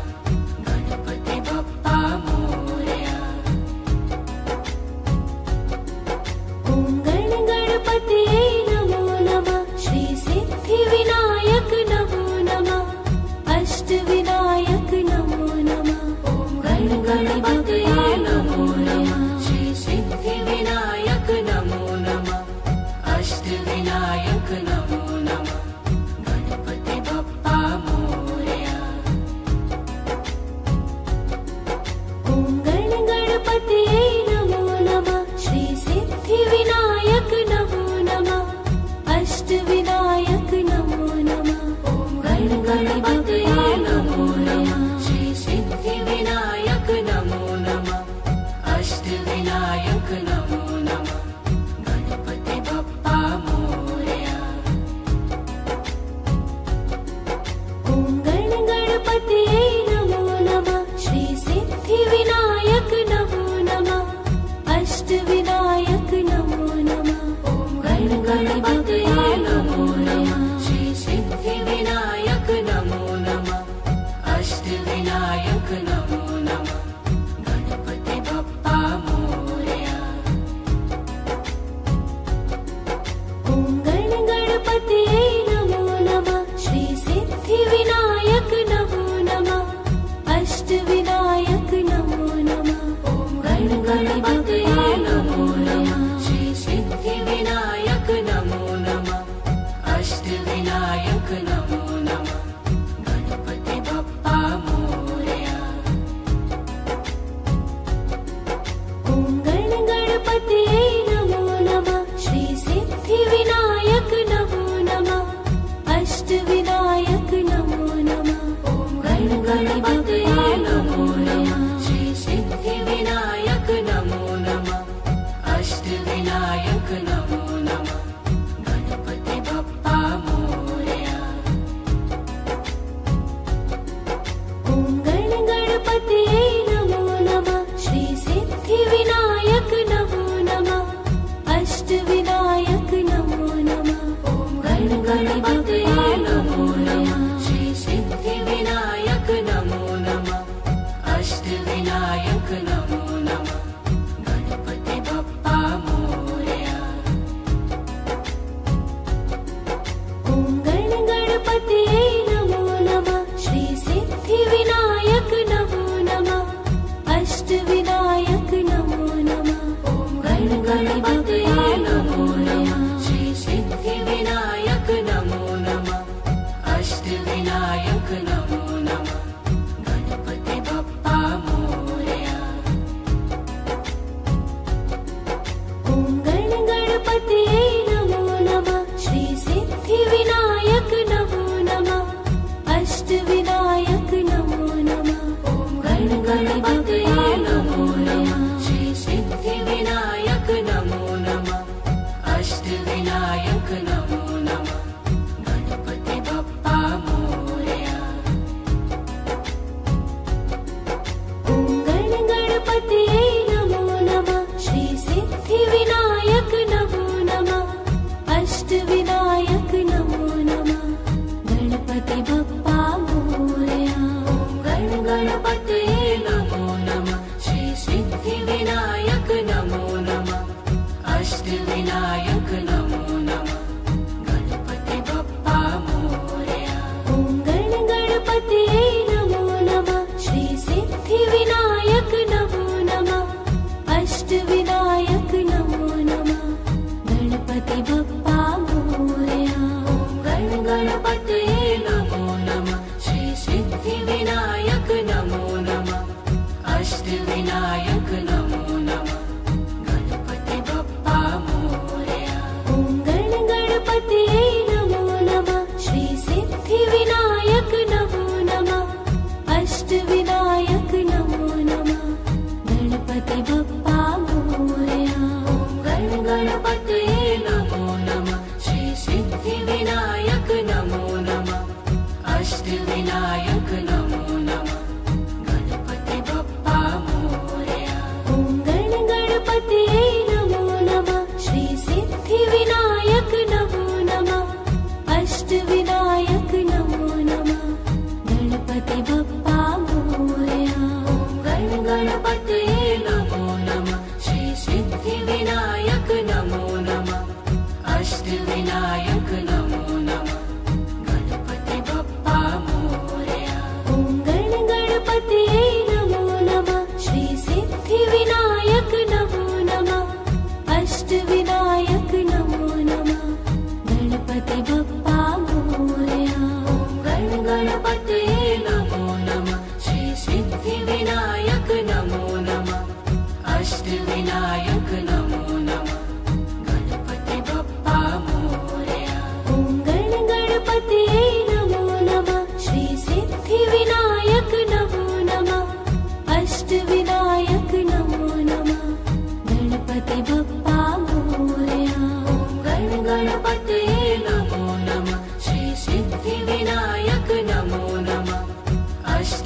गणपति बप्पा मोरया। ॐ गणपतये नमो नमः श्री सिद्धिविनायक नमो नमः अष्टविनायक नमो नमः। ॐ गणपतये नमो नमः श्री सिद्धिविनायक नमो नमः अष्टविनायक नमो नमः गणपति बप्पा मोरया। ॐ गणपतये नमो नमः श्री सिद्धिविनायक नमो नमः अष्टविनायक नमो नमः। ॐ गणपतये नमो नमः श्री सिद्धिविनायक नमो नमः अष्टविनायक नमो नमः गणपति बप्पा मोरया। ॐ गणपतये नमो नमः श्री सिद्धिविनायक नमो नमः अष्टविनायक नमो नमः। ॐ गणपतये नमो नमः श्री सिद्धिविनायक नमो नमः अष्टविनायक नमो नमः गणपति बप्पा मोरया। ॐ गणपतये नमो नमः श्री सिद्धिविनायक नमो नमः अष्टविनायक नमो नमः। ॐ गणपतये नमो नमः श्री सिद्धिविनायक नमो नमः अष्टविनायक नमो नमः गणपति बप्पा मोरया। ॐ गणपतये नमो नमः श्री सिद्धिविनायक नमो नमः अष्टविनायक नमो नमः। ॐ गणपतये नमो नमः श्री सिद्धिविनायक नमो नमः अष्टविनायक नमो नमः गणपति बप्पा मोरया। ॐ गणपतये नमो नमः श्री सिद्धिविनायक नमो नमः अष्टविनायक नमो नमः। ॐ गणपतये नमो नमः श्री सिद्धिविनायक नमो नमः अष्टविनायक नमो नमः गणपति बप्पा मोरया। ॐ गणपतये नमो नमः श्री सिद्धिविनायक नमो नमः अष्टविनायक नमो नमः। ॐ गणपतये नमो नमः श्री सिद्धिविनायक नमो नमः अष्टविनायक नमो नमः गणपति बप्पा मोरया। ॐ गणपतये नमो नमः श्री सिद्धिविनायक नमो नमः अष्टविनायक नमो नमः। ॐ गणपतये नमो नमः श्री सिद्धिविनायक नमो नमः अष्टविनायक नमो नमः गणपति बप्पा मोरया। ॐ गणपतये नमो नमः श्री सिद्धिविनायक नमो नमः अष्टविनायक नमो नमः गणपति बप्पा मोरया। ॐ गणपतये नमो नमः श्री सिद्धिविनायक नमो नमः अष्टविनायक नमो नमः गणपति बप्पा मोरया। ॐ गणपतये नमो नमः श्री सिद्धिविनायक नमो नमः अष्टविनायक नमो नमः गणपति बप्पा मोरया। ॐ गणपतये नमो नमः श्री सिद्धिविनायक नमो नमः अष्टविनायक नमो नमः गणपति बप्पा मोरया। ॐ गणपतये नमो नमः श्री सिद्धिविनायक नमो नमः अष्टविनायक नमो नमः गणपति बप्पा मोरया। ॐ गणपतये नमो नमः श्री सिद्धिविनायक नमो नमः अष्टविनायक नमो नमः गणपति बप्पा मोरया। ॐ गणपतये नमो नमः श्री सिद्धिविनायक नमो नमः अष्टविनायक नमो नमः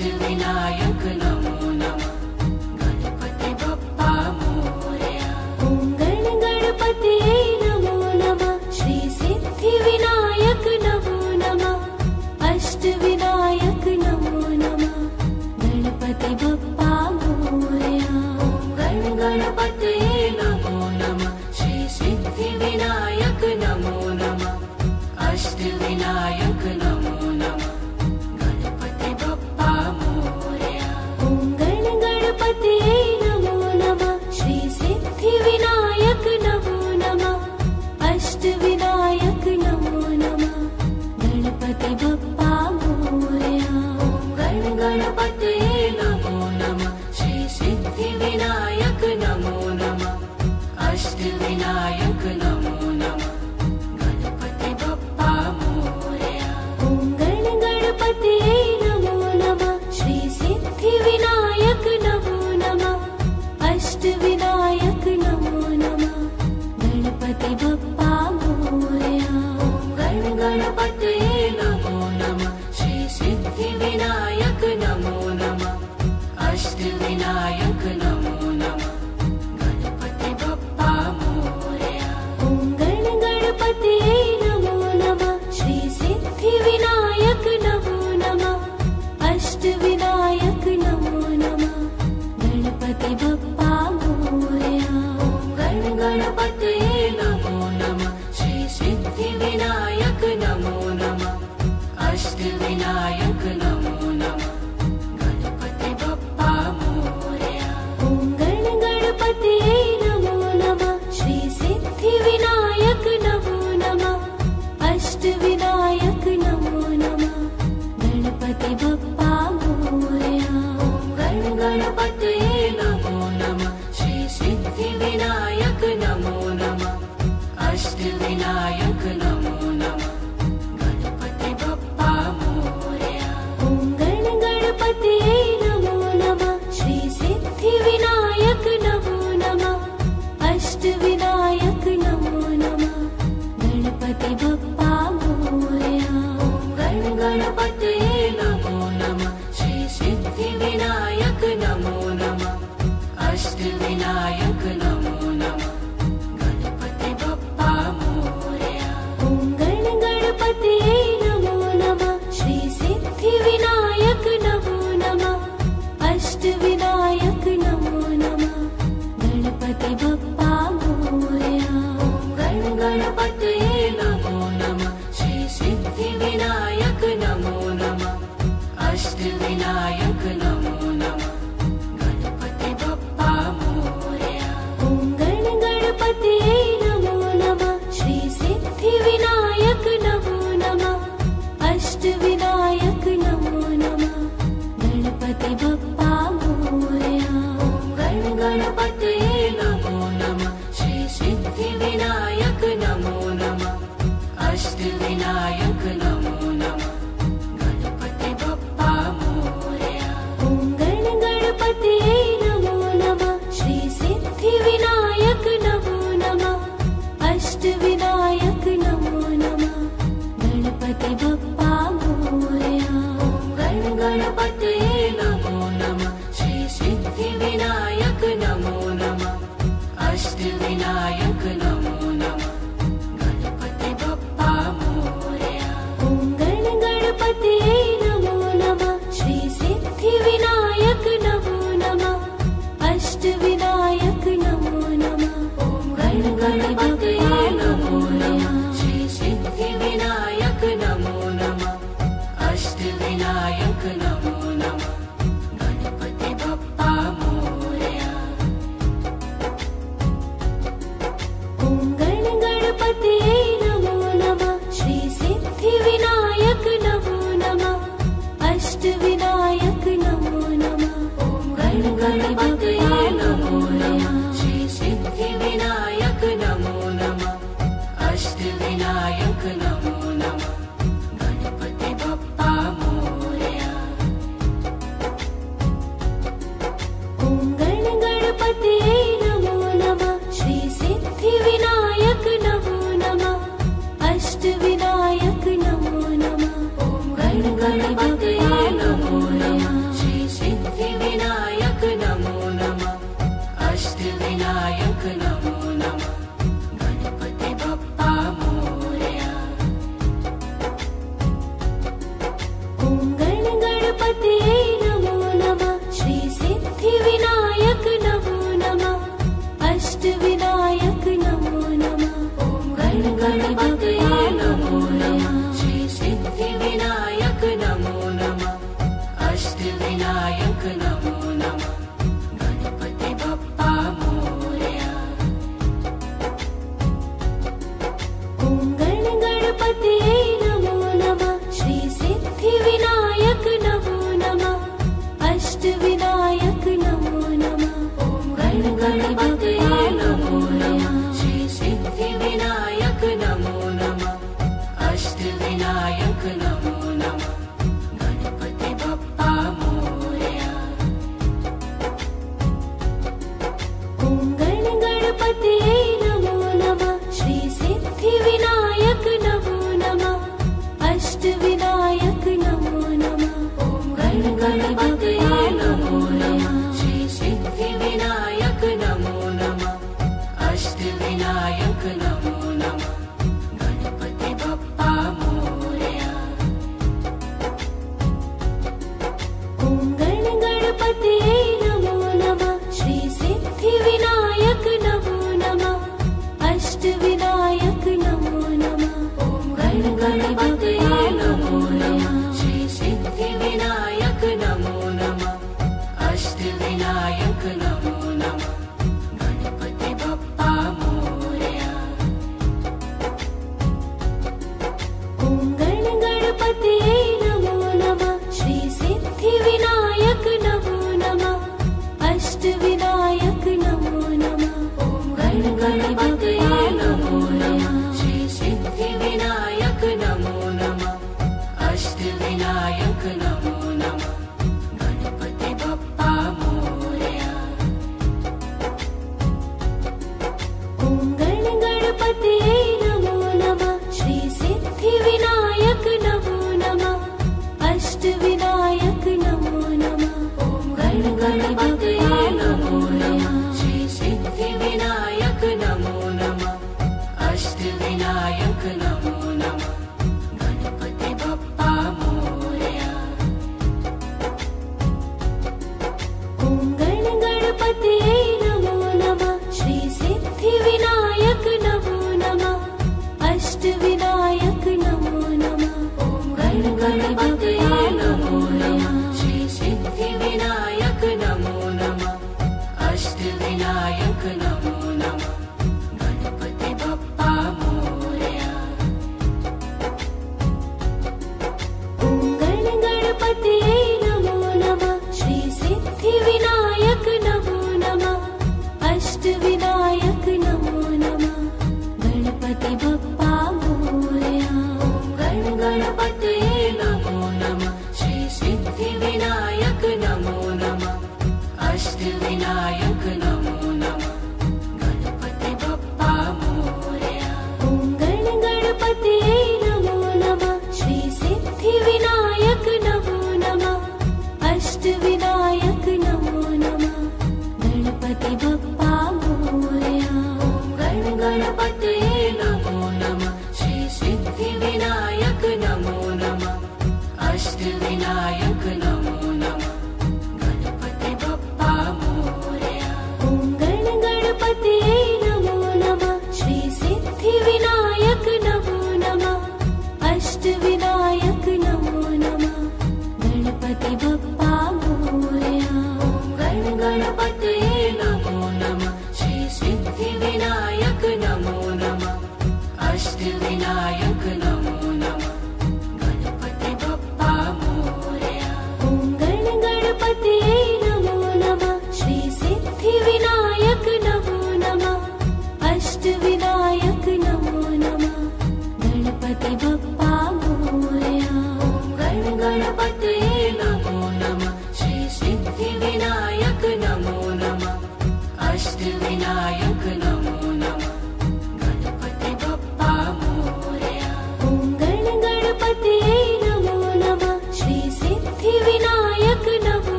अष्टविनायक नमो नमः गणपति बप्पा मोरया। ॐ गणपतये नमो नमः श्री सिद्धिविनायक नमो नमः अष्टविनायक नमो नमः गणपति बप्पा मोरया। ॐ गणपतये नमो नमः श्री सिद्धिविनायक नमो नमः अष्टविनायक नमो नमः गणपति बप्पा मोरया। ॐ गणपतये नमो नमः श्री सिद्धिविनायक नमो नमः अष्टविनायक नमो नमः गणपति बप्पा मोरया। ॐ गणपतये नमो नमः श्री सिद्धिविनायक नमो नमः अष्टविनायक नमो नमः गणपति बप्पा मोरया। ॐ गणपतये नमो नमः श्री सिद्धिविनायक नमो नमः अष्टविनायक नमो नमः गणपति बप्पा मोरया। ॐ गणपतये नमो नमः श्री सिद्धिविनायक नमो नमः अष्टविनायक नमो नमः गणपति बप्पा मोरया। ॐ गणपतये नमो नमः श्री सिद्धिविनायक नमो नमः अष्टविनायक नमो नमः गणपति बप्पा मोरया। ॐ गणपतये नमो नमः श्री सिद्धिविनायक नमो नमः अष्टविनायक नमो नमः गणपति बप्पा मोरया। ॐ गणपतये नमो नमः श्री सिद्धिविनायक नमो नमः अष्टविनायक नमो नमः गणपति बप्पा मोरया। ॐ गणपतये नमो नमः श्री सिद्धिविनायक नमो नमः अष्टविनायक नमो नमः गणपति बप्पा मोरया। ॐ गणपतये नमो नमः श्री सिद्धिविनायक नमो नमः अष्टविनायक नमो नमः गणपति बप्पा मोरया। ॐ गणपतये नमो नमः श्री सिद्धिविनायक नमो नमः अष्टविनायक नमो नमः गणपति बप्पा मोरया। ॐ गणपतये नमो नमः श्री सिद्धिविनायक नमो नमः अष्टविनायक नमो नमः गणपति बप्पा मोरया। ॐ गणपतये नमो नमः श्री सिद्धिविनायक नमो नमः अष्टविनायक नमो नमः गणपति बप्पा मोरया। ॐ गणपतये नमो नमः श्री सिद्धिविनायक नमो नमः अष्टविनायक नमो नमः गणपति बप्पा मोरया। ॐ गणपतये नमो नमः श्री सिद्धिविनायक नमो नमः अष्टविनायक नमो नमः गणपति बप्पा मोरया। ॐ गणपतये नमो नमः श्री सिद्धिविनायक नमो नमः अष्टविनायक नमो नमः गणपति बप्पा मोरया। ॐ गणपतये नमो नमः श्री सिद्धिविनायक नमो नमः अष्टविनायक नमो नमः गणपति बप्पा मोरया। ॐ गणपतये नमो नमः श्री सिद्धिविनायक नमो नमः अष्टविनायक नमो नमः ॐ गणपतये नमो नमः श्री सिद्धिविनायक नमो नमः अष्टविनायक नमो नमः गणपति बप्पा मोरया। ॐ गणपतये नमो नमः श्री सिद्धिविनायक नमो नमः अष्टविनायक नमो नमः ॐ गणपतये नमो नमः श्री सिद्धिविनायक नमो नमः अष्टविनायक नमो नमः गणपति बप्पा मोरया। ॐ गणपतये नमो नमः श्री सिद्धिविनायक नमो नमः अष्टविनायक नमो नमः ॐ गणपतये नमो नमः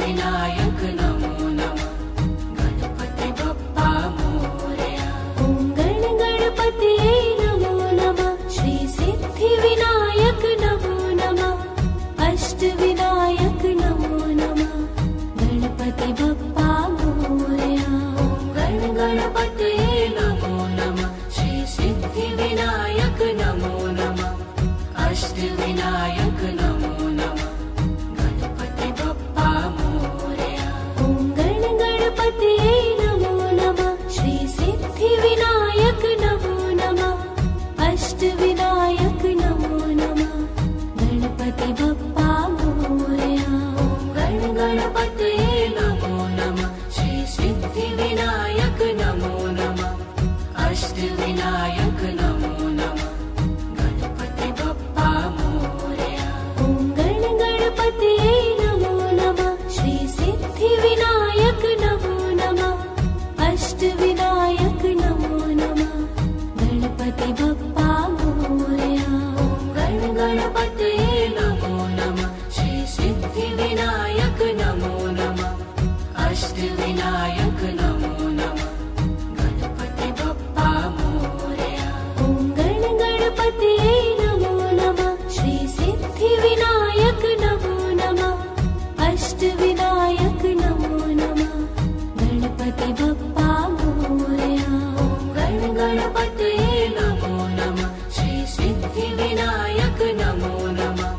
अष्टविनायक नमो नमः गणपति बप्पा मोरया। ॐ गणपतये नमो नमः श्री सिद्धिविनायक नमो नमः अष्टविनायक नमो नमः गणपति बप्पा मोरया। ॐ गणपतये नमो नमः श्री सिद्धिविनायक नमो नमः अष्टविनायक नमो नमः गणपति बप्पा मोरया। ॐ गणपतये नमो नमः श्री सिद्धिविनायक नमो नमः अष्टविनायक नमो नमः गणपति बप्पा मोरया। ॐ गणपतये नमो नमः श्री सिद्धिविनायक नमो नमः अष्टविनायक नमो नमः गणपति बप्पा मोरया। ॐ गणपतये नमो नमः श्री सिद्धिविनायक नमो नमः अष्टविनायक नमो नमः गणपति बप्पा मोरया। ॐ गणपतये नमो नमः श्री सिद्धिविनायक नमो नमः अष्टविनायक नमो नमः गणपति बप्पा मोरया। ॐ गणपतये नमो नमः श्री सिद्धिविनायक नमो नमः अष्टविनायक नमो नमः गणपति बप्पा मोरया। ॐ गणपतये नमो नमः श्री सिद्धिविनायक नमो नमः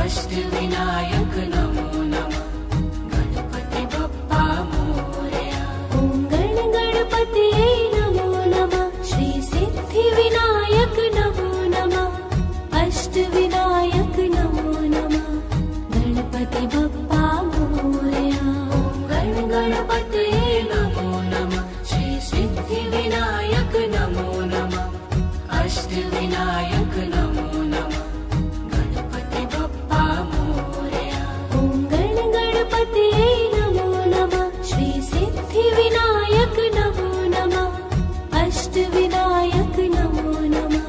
अष्टविनायक नमो नमः गणपति बप्पा मोरया। ॐ गणपतये नमो नमः श्री सिद्धिविनायक नमो नमः अष्टविनायक नमो नमः गणपति बप्पा मोरया। ॐ गणपतये नमो नमः श्री सिद्धिविनायक नमो नमः अष्टविनायक नमो नमः गणपति बप्पा मोरया। ॐ गणपतये नमो नमः श्री सिद्धिविनायक नमो नमः अष्टविनायक नमो नमः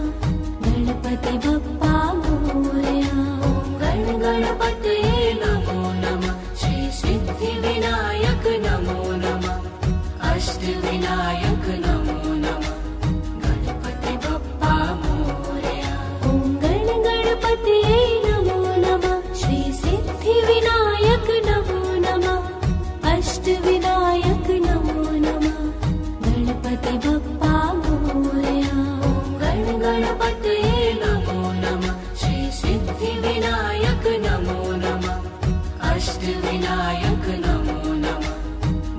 गणपति बप्पा मोरया। ॐ गणपतये नमो नमः श्री सिद्धिविनायक नमो नमः अष्टविनायक नमो नमः गणपति बप्पा मोरया। ॐ गणपतये नमो नमः श्री सिद्धिविनायक नमो नमः अष्टविनायक नमो नमः गणपति बप्पा मोरया। ॐ गणपतये नमो नमः श्री सिद्धिविनायक नमो नमः अष्टविनायक नमो नमः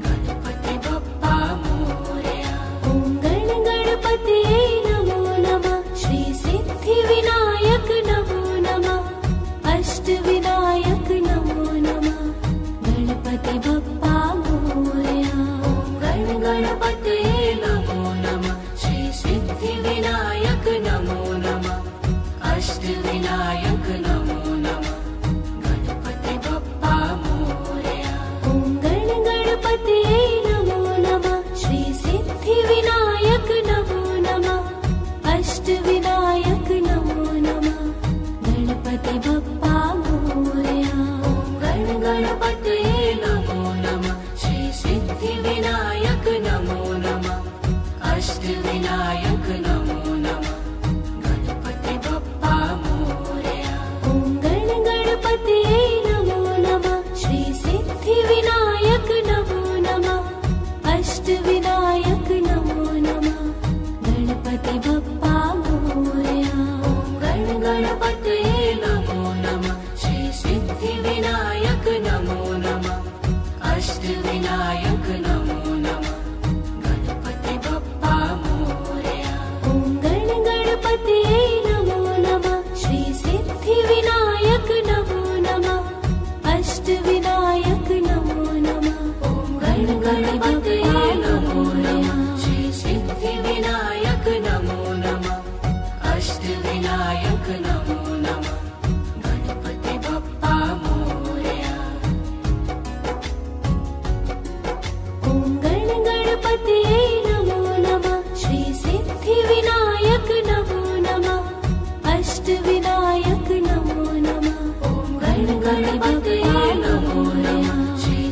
गणपति बप्पा मोरया। ॐ गणपतये नमो नमः श्री सिद्धिविनायक नमो नमः अष्टविनायक नमो नमः गणपति बप्पा मोरया। ॐ गणपतये नमो नमः श्री सिद्धिविनायक नमो नमः अष्टविनायक नमो नमः गणपति बप्पा मोरया। ॐ गणपतये नमो नमः श्री सिद्धिविनायक नमो नमः अष्टविनायक नमो नमः गणपति बप्पा मोरया। ॐ गणपतये नमो नमः श्री सिद्धिविनायक नमो नमः अष्टविनायक नमो नमः गणपति बप्पा मोरया। ॐ गणपतये नमो नमः श्री सिद्धिविनायक नमो नमः अष्टविनायक नमो नमः गणपति बप्पा मोरया। ॐ गणपतये नमो नमः श्री सिद्धिविनायक नमो नमः अष्टविनायक नमो नमः गणपति बप्पा मोरया। ॐ गणपतये नमो नमः श्री सिद्धिविनायक नमो नमः अष्टविनायक नमो नमः गणपतये नमो नमः श्री सिद्धिविनायक नमो नमः अष्टविनायक नमो नमः गणपति बप्पा मोरया। ॐ गणपतये नमो नमः श्री सिद्धिविनायक नमो नमः अष्टविनायक नमो नमः गणपतये नमो नमः श्री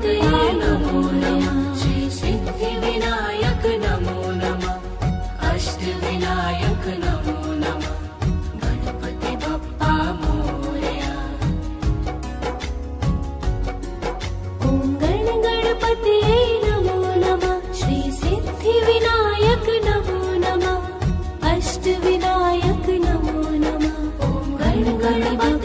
गणपतये नमो नमः श्री सिद्धिविनायक नमो नमः अष्टविनायक नमो नमः गणपति बप्पा मोरया। ॐ गणपतये नमो नमः श्री सिद्धिविनायक नमो नमः अष्टविनायक नमो नमः। ॐ गणपति